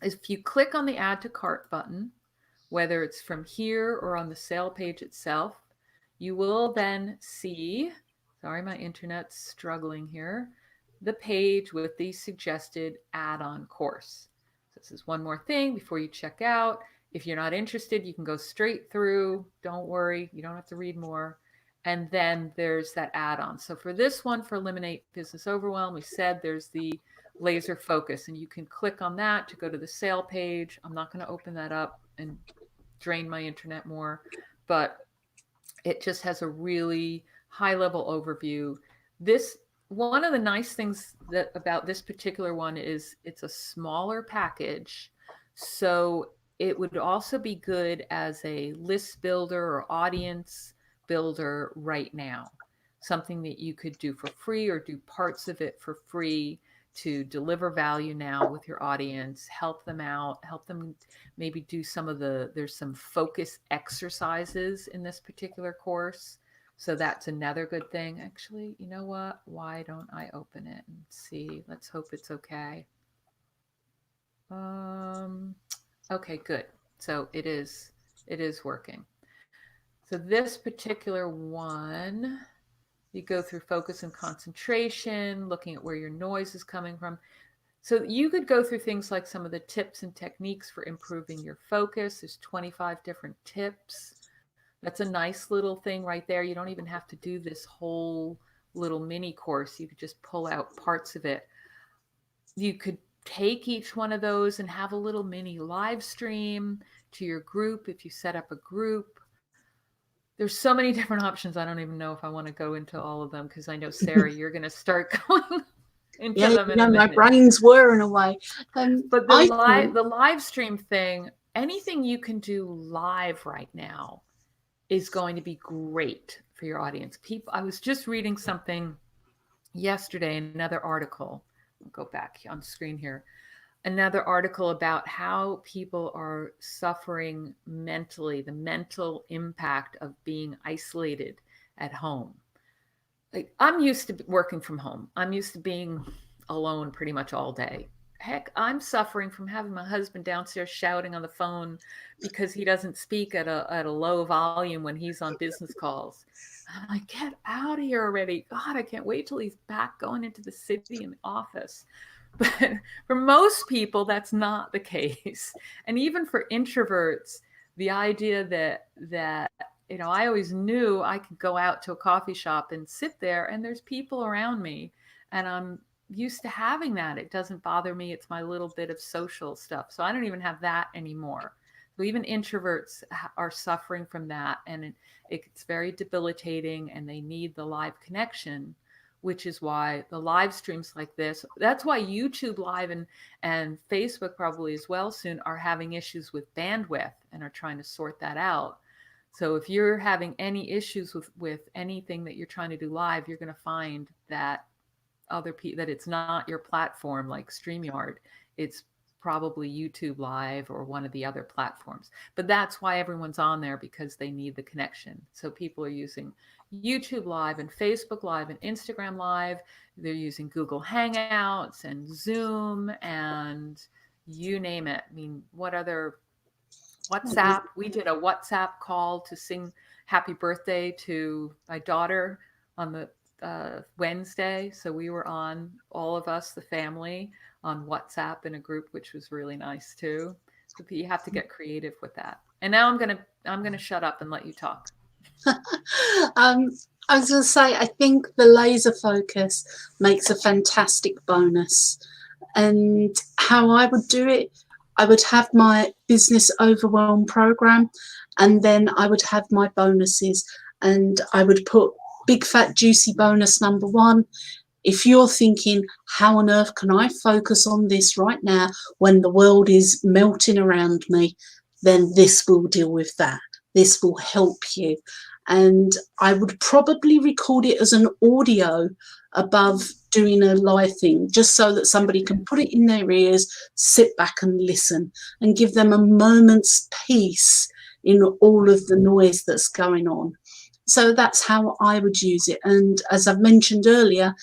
if you click on the add to cart button, whether it's from here or on the sale page itself, you will then see, sorry, my internet's struggling here, the page with the suggested add-on course. So this is one more thing before you check out. If you're not interested, you can go straight through. Don't worry, you don't have to read more. And then there's that add-on. So for this one, for Eliminate Business Overwhelm, we said there's the laser focus, and you can click on that to go to the sale page. I'm not going to open that up and drain my internet more, but it just has a really high level overview. One of the nice things about this particular one is it's a smaller package. So it would also be good as a list builder or audience builder right now. Something that you could do for free or do parts of it for free to deliver value now with your audience, help them out, help them maybe do there's some focus exercises in this particular course. So that's another good thing. Actually, you know what? Why don't I open it and see? Let's hope it's okay. Okay, good. So it is working. So this particular one, you go through focus and concentration, looking at where your noise is coming from. So you could go through things like some of the tips and techniques for improving your focus. There's 25 different tips. That's a nice little thing right there. You don't even have to do this whole little mini course. You could just pull out parts of it. You could take each one of those and have a little mini live stream to your group if you set up a group. there's so many different options. I don't even know if I want to go into all of them, because I know, Sarah, you're going to start going into Yeah, them in a my minute. brain's whirring away. But I think, the live stream thing, anything you can do live right now is going to be great for your audience. People, I was just reading something yesterday, another article. I'll go back on screen here. Another article about how people are suffering mentally, the mental impact of being isolated at home. Like, I'm used to working from home. I'm used to being alone pretty much all day. Heck, I'm suffering from having my husband downstairs shouting on the phone because he doesn't speak at a low volume when he's on business calls. I'm like, get out of here already. God, I can't wait till he's back going into the city and the office. But for most people, that's not the case. And even for introverts, the idea that I always knew I could go out to a coffee shop and sit there and there's people around me, and I'm used to having that. It doesn't bother me. It's my little bit of social stuff. So I don't even have that anymore. So even introverts are suffering from that, and it's very debilitating, and they need the live connection, which is why the live streams like this, that's why YouTube Live and Facebook probably as well soon are having issues with bandwidth and are trying to sort that out. So if you're having any issues with anything that you're trying to do live, you're going to find that that it's not your platform like StreamYard. It's probably YouTube Live or one of the other platforms. But that's why everyone's on there, because they need the connection. So people are using YouTube Live and Facebook Live and Instagram Live. They're using Google Hangouts and Zoom and you name it. I mean, what other WhatsApp? We did a WhatsApp call to sing happy birthday to my daughter on the Wednesday. So we were on, all of us, the family, on WhatsApp in a group, which was really nice too. So you have to get creative with that. And now I'm gonna shut up and let you talk. I was going to say, I think the laser focus makes a fantastic bonus. And how I would do it, I would have my Business Overwhelm program, and then I would have my bonuses, and I would put big fat juicy bonus number 1. If you're thinking, how on earth can I focus on this right now when the world is melting around me, then this will deal with that. This will help you. And I would probably record it as an audio above doing a live thing, just so that somebody can put it in their ears, sit back and listen, and give them a moment's peace in all of the noise that's going on. So that's how I would use it. And as I've mentioned earlier,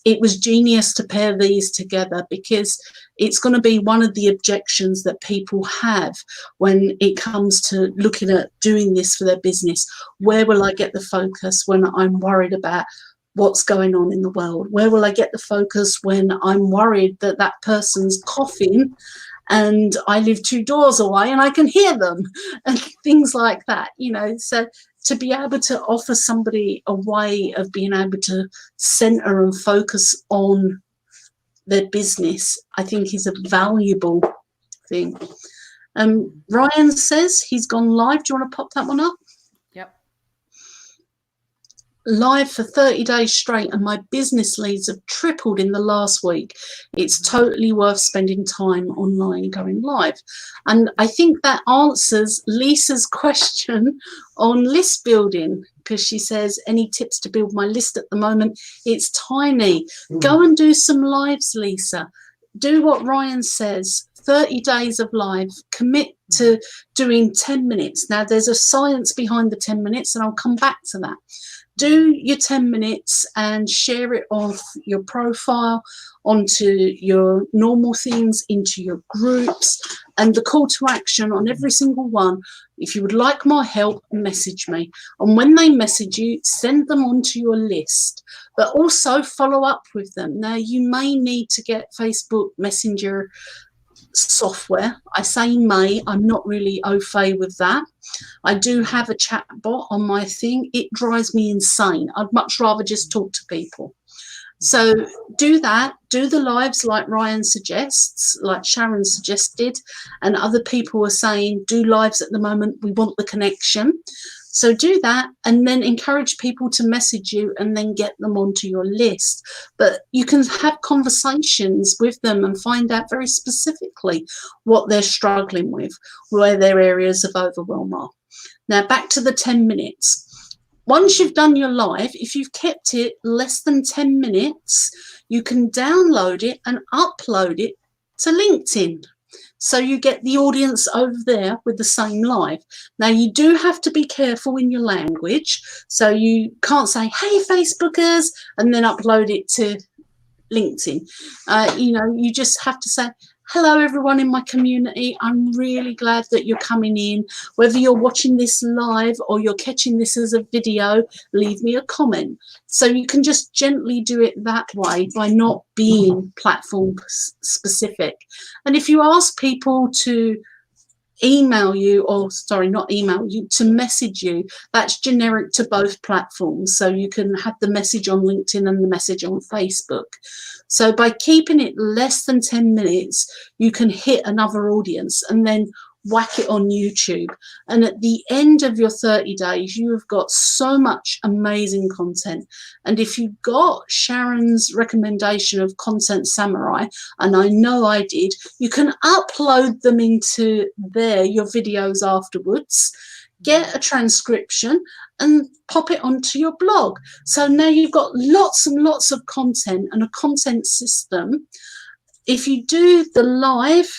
it was genius to pair these together, because it's going to be one of the objections that people have when it comes to looking at doing this for their business. Where will I get the focus when I'm worried about what's going on in the world? Where will I get the focus when I'm worried that that person's coughing and I live 2 doors away and I can hear them, and things like that, So to be able to offer somebody a way of being able to center and focus on their business, I think is a valuable thing. Ryan says he's gone live. Do you want to pop that one up? Yep. Live for 30 days straight, and my business leads have tripled in the last week. It's totally worth spending time online going live. And I think that answers Lisa's question on list building, because she says, any tips to build my list at the moment? It's tiny. Go and do some lives, Lisa. Do what Ryan says. 30 days of live. Commit to doing 10 minutes. Now, there's a science behind the 10 minutes, and I'll come back to that. Do your 10 minutes and share it off your profile, onto your normal things, into your groups, and the call to action on every single one. If you would like my help, message me. And when they message you, send them onto your list, but also follow up with them. Now, you may need to get Facebook Messenger software. I say may, I'm not really au fait with that. I do have a chat bot on my thing. It drives me insane. I'd much rather just talk to people. So do that. Do the lives like Ryan suggests, like Sharon suggested, and other people are saying do lives at the moment. We want the connection. So do that, and then encourage people to message you and then get them onto your list. But you can have conversations with them and find out very specifically what they're struggling with, where their areas of overwhelm are. Now, back to the 10 minutes. Once you've done your live, if you've kept it less than 10 minutes, you can download it and upload it to LinkedIn. So you get the audience over there with the same live. Now, you do have to be careful in your language. So you can't say, hey, Facebookers, and then upload it to LinkedIn. You just have to say, hello, everyone in my community. I'm really glad that you're coming in. Whether you're watching this live or you're catching this as a video, leave me a comment. So you can just gently do it that way by not being platform specific. And if you ask people to email you, or sorry, not email you, to message you, that's generic to both platforms. So you can have the message on LinkedIn and the message on Facebook. So by keeping it less than 10 minutes, you can hit another audience and then whack it on YouTube. And at the end of your 30 days, you have got so much amazing content. And if you got Sharon's recommendation of Content Samurai, and I know I did, you can upload them into your videos afterwards, get a transcription and pop it onto your blog. So now you've got lots and lots of content and a content system. If you do the live,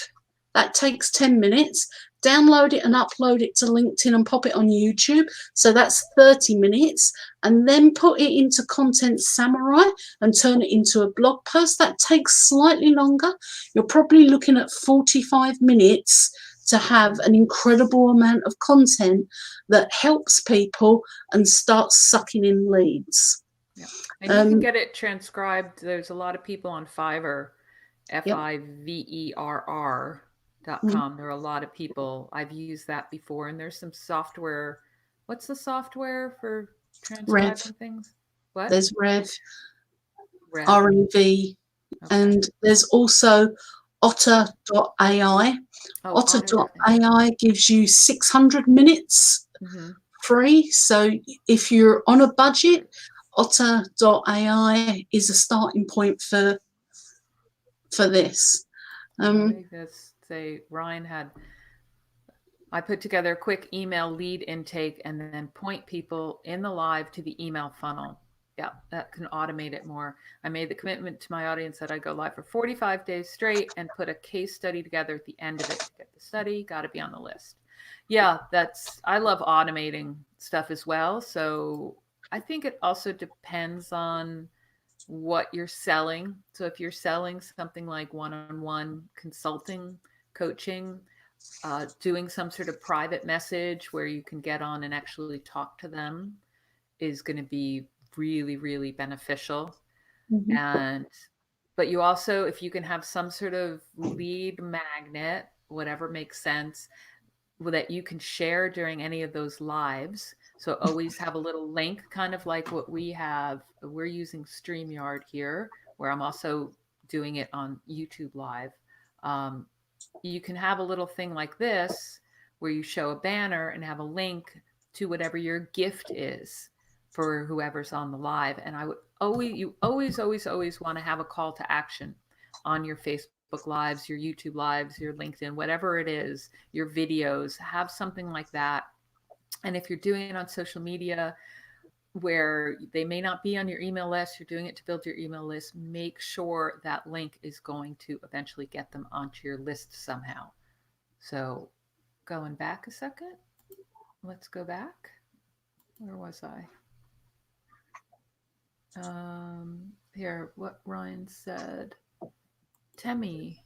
that takes 10 minutes. Download it and upload it to LinkedIn and pop it on YouTube. So that's 30 minutes. And then put it into Content Samurai and turn it into a blog post. That takes slightly longer. You're probably looking at 45 minutes to have an incredible amount of content that helps people and starts sucking in leads. Yeah. And you can get it transcribed. There's a lot of people on Fiverr, Fiverr.com. There are a lot of people. I've used that before, and there's some software. What's the software for transcribing things? What? There's Rev. REV, and there's also Otter.ai. Otter.ai gives you 600 minutes free. So if you're on a budget, Otter.ai is a starting point for this. Say Ryan I put together a quick email lead intake and then point people in the live to the email funnel. Yeah, that can automate it more. I made the commitment to my audience that I go live for 45 days straight and put a case study together at the end of it to get the study. Got to be on the list. Yeah, I love automating stuff as well. So I think it also depends on what you're selling. So if you're selling something like one-on-one consulting, coaching, doing some sort of private message where you can get on and actually talk to them is going to be really, really beneficial. But you also, if you can have some sort of lead magnet, whatever makes sense, that you can share during any of those lives. So always have a little link, kind of like what we have. We're using StreamYard here, where I'm also doing it on YouTube Live. You can have a little thing like this where you show a banner and have a link to whatever your gift is for whoever's on the live. And you always want to have a call to action on your Facebook Lives, your YouTube Lives, your LinkedIn, whatever it is, your videos, have something like that. And if you're doing it on social media where they may not be on your email list, you're doing it to build your email list, make sure that link is going to eventually get them onto your list somehow. So going back a second, let's go back. Where was I? Here, what Ryan said. Temi.com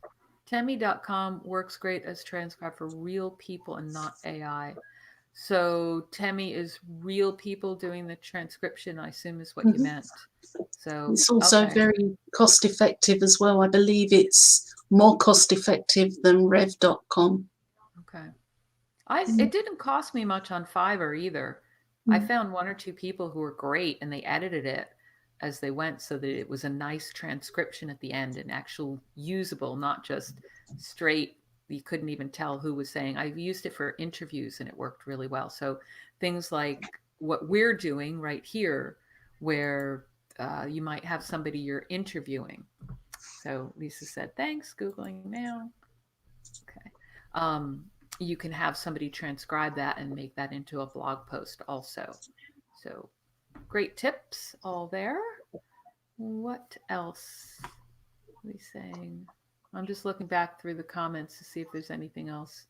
works great as transcribe for real people and not AI. So Temi is real people doing the transcription, I assume is what you meant. So it's also very cost effective as well. I believe it's more cost effective than rev.com. Okay. It didn't cost me much on Fiverr either. I found one or two people who were great and they edited it as they went so that it was a nice transcription at the end and actual usable, not just straight you couldn't even tell who was saying. I used it for interviews and it worked really well. So things like what we're doing right here, where you might have somebody you're interviewing. So Lisa said, thanks, Googling now. Okay. Um, you can have somebody transcribe that and make that into a blog post also. So great tips all there. What else are we saying? I'm just looking back through the comments to see if there's anything else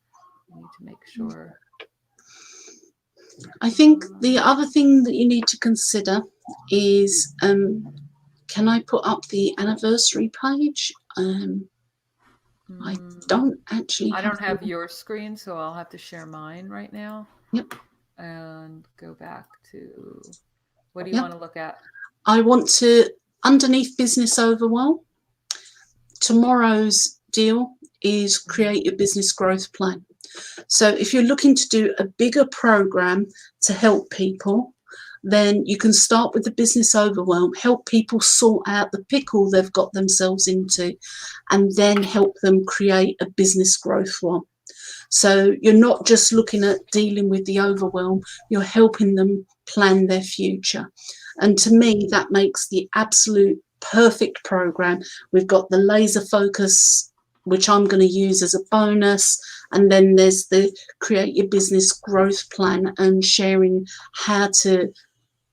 I need to make sure. I think the other thing that you need to consider is, can I put up the anniversary page? I don't actually I have. don't have your screen, so I'll have to share mine right now. Yep. And go back to, what do you Yep. want to look at? I want to, underneath Business Overwhelm, tomorrow's deal is create your business growth plan. So if you're looking to do a bigger program to help people, then you can start with the Business Overwhelm, help people sort out the pickle they've got themselves into, and then help them create a business growth one. So you're not just looking at dealing with the overwhelm, you're helping them plan their future. And to me, that makes the absolute perfect program. We've got the laser focus, which I'm going to use as a bonus. And then there's the create your business growth plan and sharing how to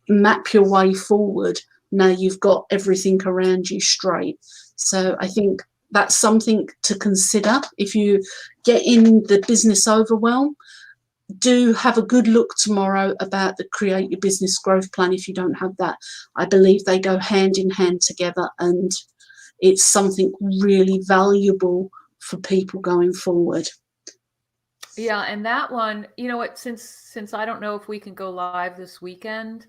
map your way forward. Now you've got everything around you straight. So I think that's something to consider. If you get in the business overwhelm, do have a good look tomorrow about the create your business growth plan. If you don't have that, I believe they go hand in hand together, and it's something really valuable for people going forward. Yeah, and that one, you know what, since I don't know if we can go live this weekend,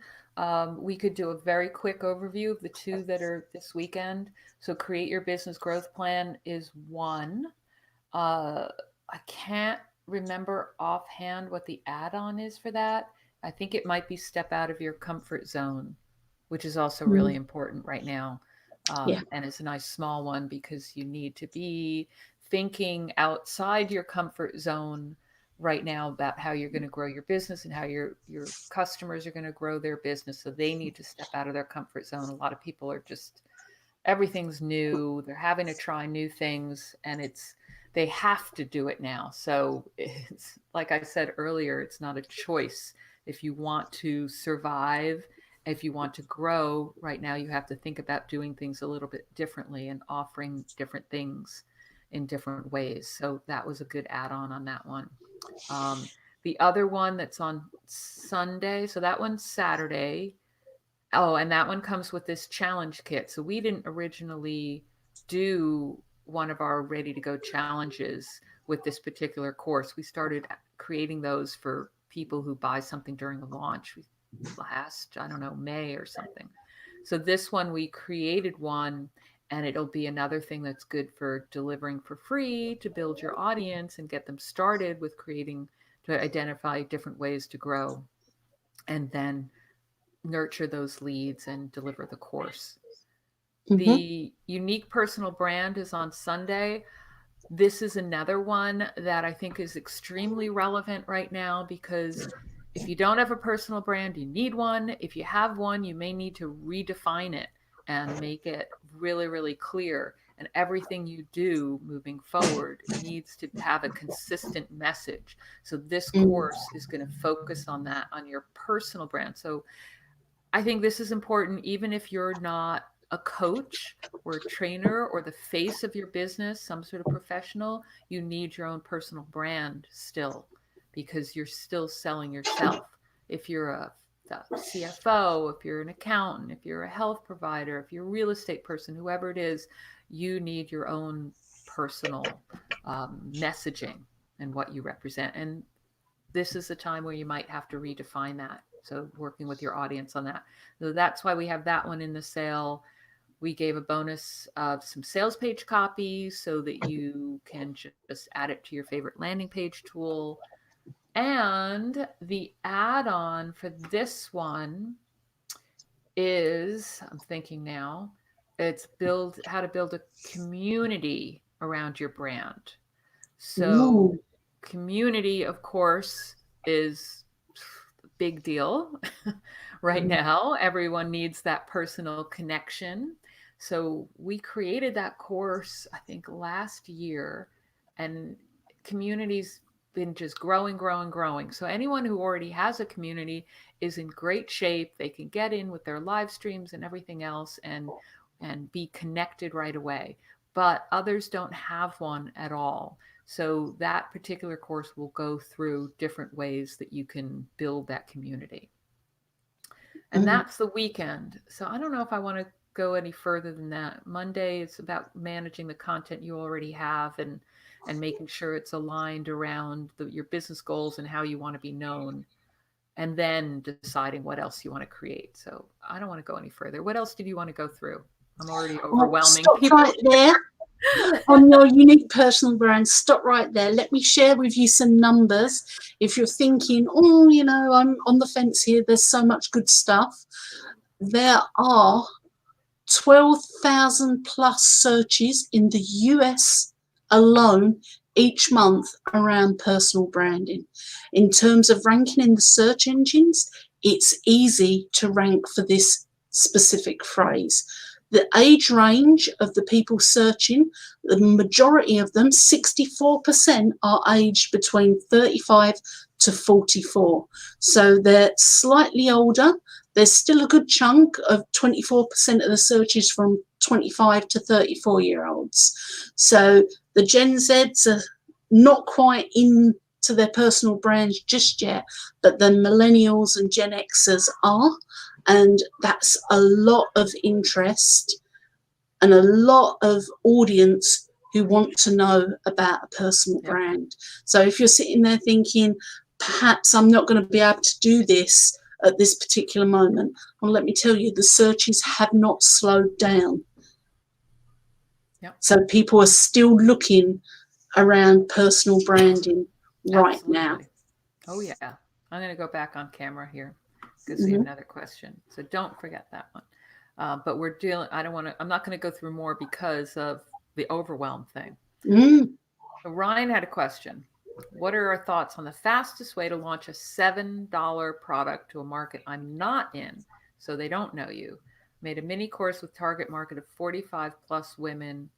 we could do a very quick overview of the two that are this weekend. So create your business growth plan is one. I can't remember offhand what the add-on is for that. I think it might be step out of your comfort zone, which is also really important right now. Yeah. And it's a nice small one because you need to be thinking outside your comfort zone right now about how you're going to grow your business and how your customers are going to grow their business. So they need to step out of their comfort zone. A lot of people are just, everything's new. They're having to try new things, and they have to do it now. So it's like I said earlier, it's not a choice. If you want to survive, if you want to grow right now, you have to think about doing things a little bit differently and offering different things in different ways. So that was a good add-on on that one. The other one that's on Sunday, so that one's Saturday. Oh, and that one comes with this challenge kit. So we didn't originally do one of our ready to go challenges with this particular course. We started creating those for people who buy something during the launch last, I don't know, May or something. So this one, we created one, and it'll be another thing that's good for delivering for free to build your audience and get them started with creating, to identify different ways to grow, and then nurture those leads and deliver the course. The unique personal brand is on Sunday. This is another one that I think is extremely relevant right now, because if you don't have a personal brand, you need one. If you have one, you may need to redefine it and make it really, really clear. And everything you do moving forward needs to have a consistent message. So this course is going to focus on that, on your personal brand. So I think this is important, even if you're not a coach or a trainer or the face of your business, some sort of professional, you need your own personal brand still, because you're still selling yourself. If you're a CFO, if you're an accountant, if you're a health provider, if you're a real estate person, whoever it is, you need your own personal messaging and what you represent. And this is a time where you might have to redefine that. So working with your audience on that. So that's why we have that one in the sale. We gave a bonus of some sales page copy so that you can just add it to your favorite landing page tool. And the add-on for this one is, I'm thinking now, it's how to build a community around your brand. So community, of course, is a big deal right now. Everyone needs that personal connection. So we created that course, I think, last year, and community's been just growing, growing, growing. So anyone who already has a community is in great shape. They can get in with their live streams and everything else and be connected right away. But others don't have one at all. So that particular course will go through different ways that you can build that community. And that's the weekend. So I don't know if I want to go any further than that. Monday is about managing the content you already have and making sure it's aligned around your business goals and how you want to be known, and then deciding what else you want to create. So I don't want to go any further. What else did you want to go through? I'm already overwhelming people. Right there. On your unique personal brand, stop right there. Let me share with you some numbers. If you're thinking, oh, you know, I'm on the fence here, there's so much good stuff. There are 12,000 plus searches in the US alone each month around personal branding. In terms of ranking in the search engines, it's easy to rank for this specific phrase. The age range of the people searching, the majority of them, 64%, are aged between 35 to 44. So they're slightly older. There's still a good chunk of 24% of the searches from 25 to 34-year-olds. So the Gen Zs are not quite into their personal brands just yet, but the millennials and Gen Xers are. And that's a lot of interest and a lot of audience who want to know about a personal brand. So if you're sitting there thinking, perhaps I'm not going to be able to do this at this particular moment, well, let me tell you, the searches have not slowed down. So people are still looking around personal branding right now. Oh, yeah. I'm going to go back on camera here because we have another question. So don't forget that one. But we're dealing, I'm not going to go through more because of the overwhelm thing. So Ryan had a question. What are our thoughts on the fastest way to launch a $7 product to a market I'm not in so they don't know you? Made a mini course with target market of 45 plus women.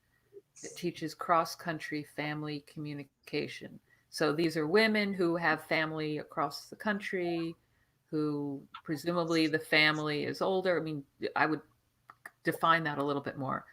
It teaches cross-country family communication. So these are women who have family across the country, who presumably the family is older. I mean, I would define that a little bit more.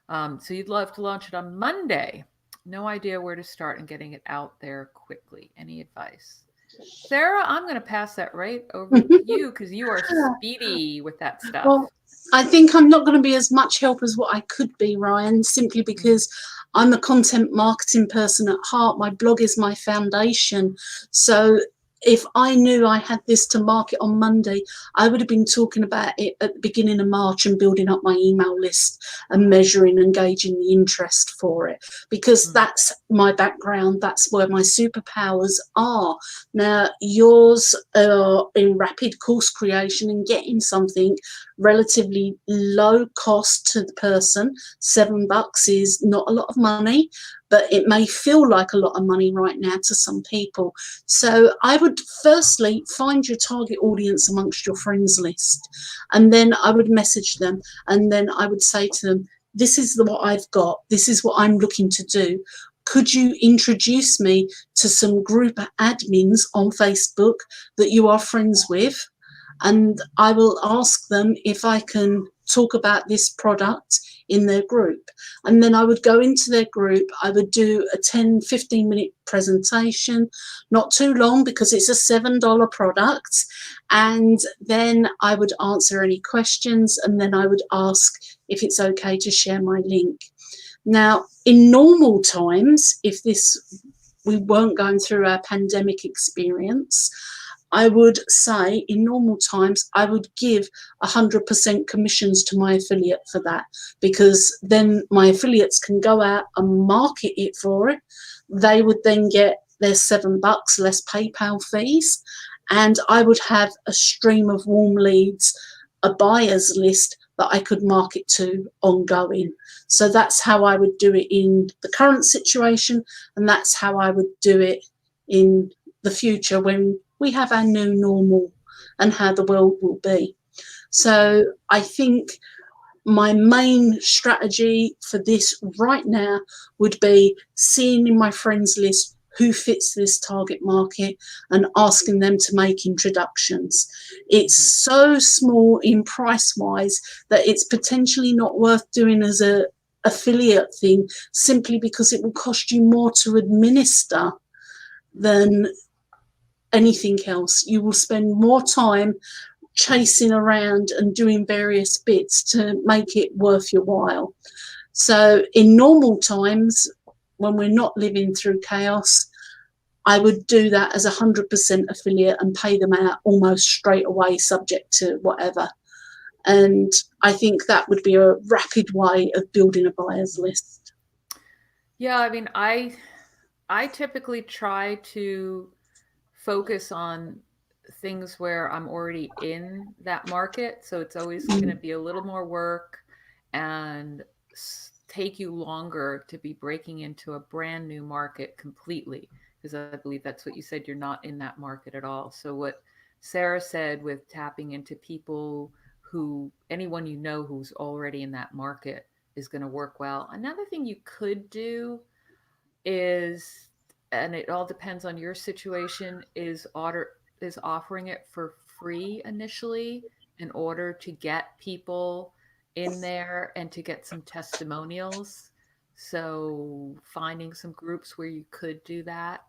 So you'd love to launch it on Monday. No idea where to start and getting it out there quickly. Any advice? Sarah, I'm going to pass that right over to you because you are speedy with that stuff. Well, I think I'm not going to be as much help as what I could be, Ryan, simply because I'm a content marketing person at heart. My blog is my foundation. So if I knew I had this to market on Monday, I would have been talking about it at the beginning of March and building up my email list and measuring and gauging the interest for it, because that's my background. That's where my superpowers are. Now, yours are in rapid course creation and getting something relatively low cost to the person. $7 is not a lot of money, but it may feel like a lot of money right now to some people. So I would firstly find your target audience amongst your friends list, and then I would message them, and then I would say to them, this is what I've got, this is what I'm looking to do. Could you introduce me to some group admins on Facebook that you are friends with? And I will ask them if I can talk about this product in their group. And then I would go into their group. I would do a 10-15 minute presentation, not too long because it's a $7 product. And then I would answer any questions, and then I would ask if it's okay to share my link. Now, in normal times, if we weren't going through our pandemic experience, I would say in normal times, I would give 100% commissions to my affiliate for that, because then my affiliates can go out and market it for it. They would then get their $7 less PayPal fees, and I would have a stream of warm leads, a buyer's list that I could market to ongoing. So that's how I would do it in the current situation, and that's how I would do it in the future when we have our new normal and how the world will be. So I think my main strategy for this right now would be seeing in my friends list who fits this target market and asking them to make introductions. It's so small in price wise that it's potentially not worth doing as a affiliate thing, simply because it will cost you more to administer than anything else. You will spend more time chasing around and doing various bits to make it worth your while. So in normal times, when we're not living through chaos, I would do that as 100% affiliate and pay them out almost straight away, subject to whatever. And I think that would be a rapid way of building a buyer's list. Yeah, I mean, I typically try to focus on things where I'm already in that market. So it's always going to be a little more work and take you longer to be breaking into a brand new market completely. Because I believe that's what you said, you're not in that market at all. So what Sarah said with tapping into people who, anyone you know who's already in that market is going to work well. Another thing you could do is, and it all depends on your situation, is offering it for free initially in order to get people in there and to get some testimonials. So finding some groups where you could do that.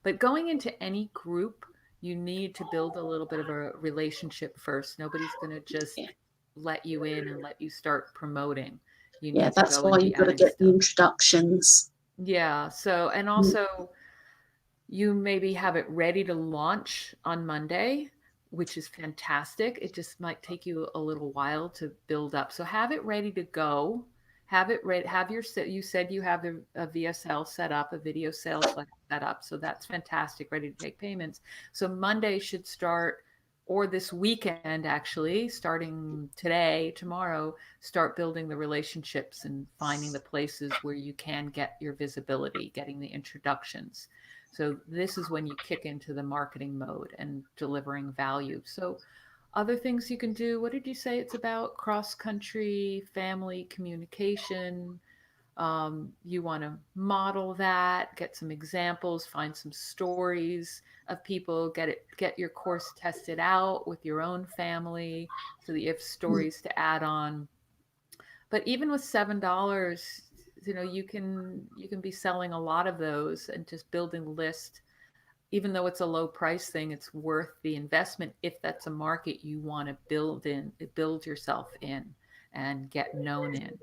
But going into any group, you need to build a little bit of a relationship first. Nobody's going to just Yeah, let you in and let you start promoting. You yeah, need to that's go why and be you've got to adding get the stuff. introductions. Yeah. So, and also, you maybe have it ready to launch on Monday, which is fantastic. It just might take you a little while to build up. So have it ready to go. Have it ready. Have your, you said you have a VSL set up, a video sales set up. So that's fantastic, ready to take payments. So Monday should start, or this weekend, actually, starting today, tomorrow, start building the relationships and finding the places where you can get your visibility, getting the introductions. So this is when you kick into the marketing mode and delivering value. So other things you can do, what did you say it's about? Cross country, family communication. You want to model that, get some examples, find some stories of people, get your course tested out with your own family so that you have stories to add on. But even with $7, you can be selling a lot of those and just building a list. Even though it's a low price thing, it's worth the investment if that's a market you want to build yourself in and get known in.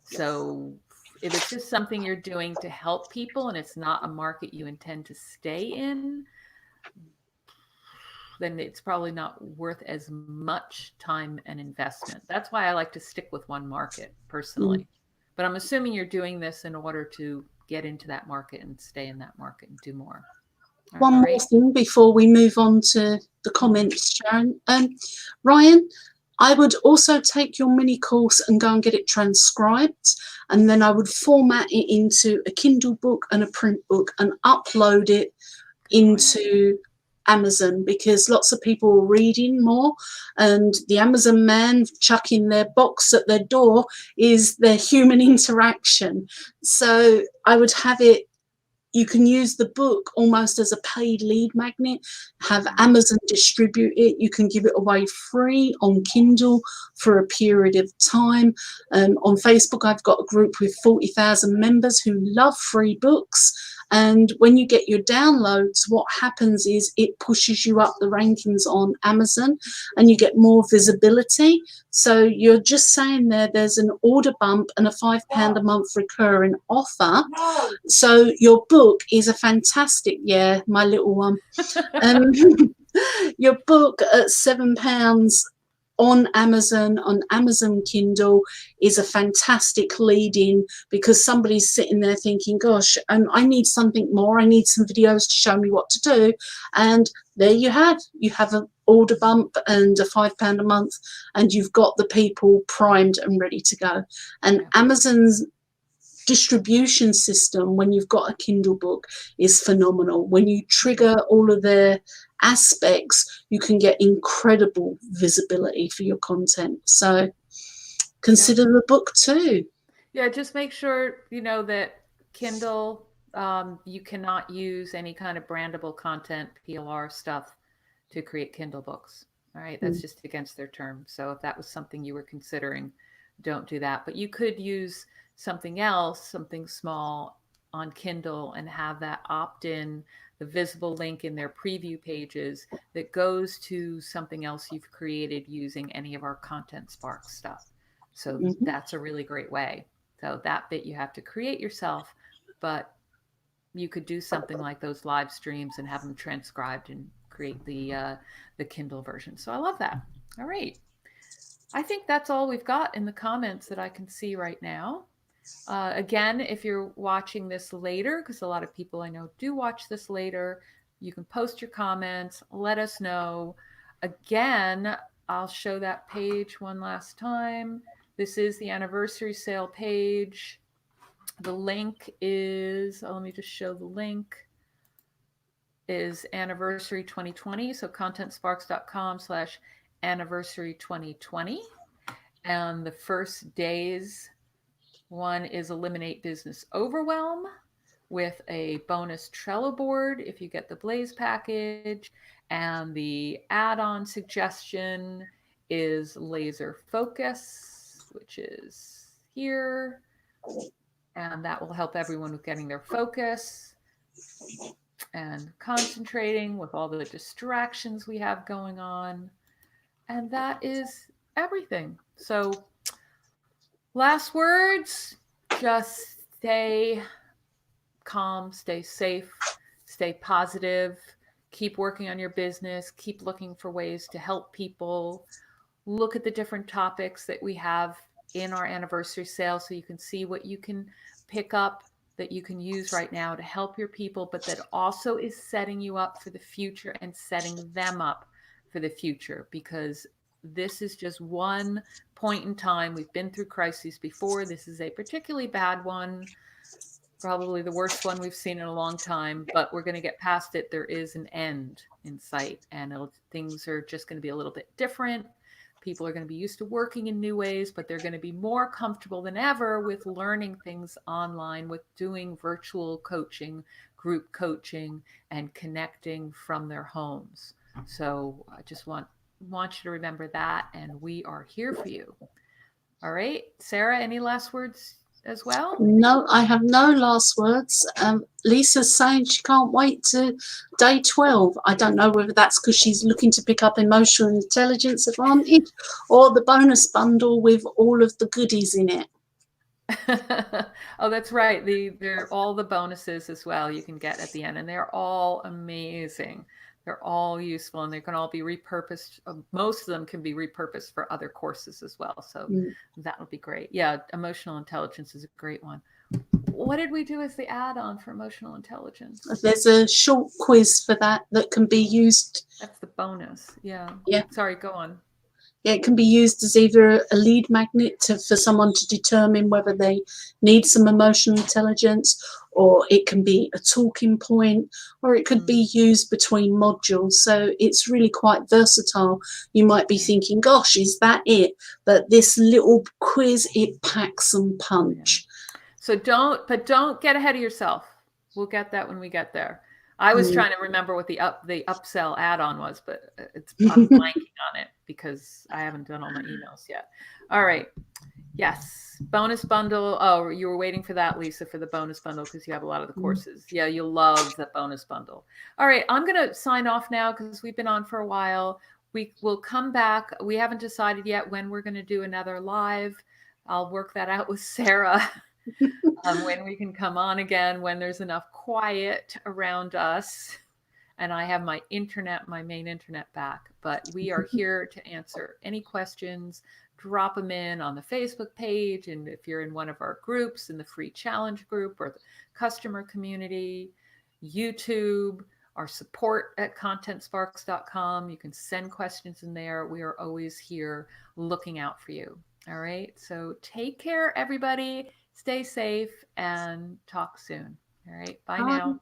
So if it's just something you're doing to help people and it's not a market you intend to stay in, then it's probably not worth as much time and investment. That's why I like to stick with one market personally. But I'm assuming you're doing this in order to get into that market and stay in that market and do more. One All more right. thing before we move on to the comments, Sharon. Ryan, I would also take your mini course and go and get it transcribed, and then I would format it into a Kindle book and a print book and upload it into Amazon, because lots of people are reading more, and the Amazon man chucking their box at their door is their human interaction. So I would have it, you can use the book almost as a paid lead magnet, have Amazon distribute it. You can give it away free on Kindle for a period of time. On Facebook, I've got a group with 40,000 members who love free books. And when you get your downloads, what happens is it pushes you up the rankings on Amazon and you get more visibility. So you're just saying there's an order bump and a £5 a month recurring offer. So your book is a fantastic, yeah, my little one. Your book at £7 on Amazon Kindle is a fantastic lead in, because somebody's sitting there thinking, gosh, I need something more. I need some videos to show me what to do. And there you have an order bump and a £5 a month, and you've got the people primed and ready to go. And Amazon's distribution system, when you've got a Kindle book, is phenomenal. When you trigger all of their aspects, you can get incredible visibility for your content. So consider the book too. Yeah, just make sure you know that Kindle, you cannot use any kind of brandable content, PLR stuff, to create Kindle books. All right, that's just against their terms. So if that was something you were considering, don't do that. But you could use something else, something small on Kindle, and have that opt in, the visible link in their preview pages that goes to something else you've created using any of our Content Spark stuff. So that's a really great way. So that bit you have to create yourself, but you could do something like those live streams and have them transcribed and create the Kindle version. So I love that. All right. I think that's all we've got in the comments that I can see right now. Again, if you're watching this later, because a lot of people I know do watch this later, you can post your comments, let us know. Again, I'll show that page one last time. This is the anniversary sale page. The link is, let me just show the link, is anniversary 2020. So contentsparks.com/anniversary 2020. And the first days one is eliminate business overwhelm with a bonus Trello board if you get the Blaze package. And the add-on suggestion is laser focus, which is here. And that will help everyone with getting their focus and concentrating with all the distractions we have going on. And that is everything. So last words, just stay calm, stay safe, stay positive, keep working on your business, keep looking for ways to help people. Look at the different topics that we have in our anniversary sale so you can see what you can pick up that you can use right now to help your people, but that also is setting you up for the future and setting them up for the future, because this is just one point in time. We've been through crises before. This is a particularly bad one, probably the worst one we've seen in a long time, but we're going to get past it. There is an end in sight, and things are just going to be a little bit different. People are going to be used to working in new ways, but they're going to be more comfortable than ever with learning things online, with doing virtual coaching, group coaching, and connecting from their homes. So I just want you to remember that, and we are here for you. All right, Sarah, any last words as well? No, I have no last words. Lisa's saying she can't wait to day 12. I don't know whether that's because she's looking to pick up emotional intelligence advantage or the bonus bundle with all of the goodies in it. Oh, that's right. They're all the bonuses as well you can get at the end, and they're all amazing. They're all useful, and they can all be repurposed. Most of them can be repurposed for other courses as well. So that'll be great. Yeah, emotional intelligence is a great one. What did we do as the add-on for emotional intelligence? There's a short quiz for that can be used. That's the bonus. Yeah. Yeah. Sorry, go on. Yeah, it can be used as either a lead magnet for someone to determine whether they need some emotional intelligence, or it can be a talking point, or it could be used between modules. So it's really quite versatile. You might be thinking, gosh, is that it? But this little quiz, it packs some punch. Yeah. So don't get ahead of yourself. We'll get that when we get there. I was trying to remember what the upsell add-on was, but I'm blanking on it because I haven't done all my emails yet. All right. Yes. Bonus bundle. Oh, you were waiting for that, Lisa, for the bonus bundle because you have a lot of the courses. Yeah, you'll love the bonus bundle. All right. I'm going to sign off now because we've been on for a while. We will come back. We haven't decided yet when we're going to do another live. I'll work that out with Sarah. When we can come on again, when there's enough quiet around us and I have my main internet back. But we are here to answer any questions. Drop them in on the Facebook page. And if you're in one of our groups, in the free challenge group or the customer community, YouTube, our support at contentsparks.com. You can send questions in there. We are always here looking out for you. All right. So take care, everybody. Stay safe and talk soon. All right. Bye Bye. now.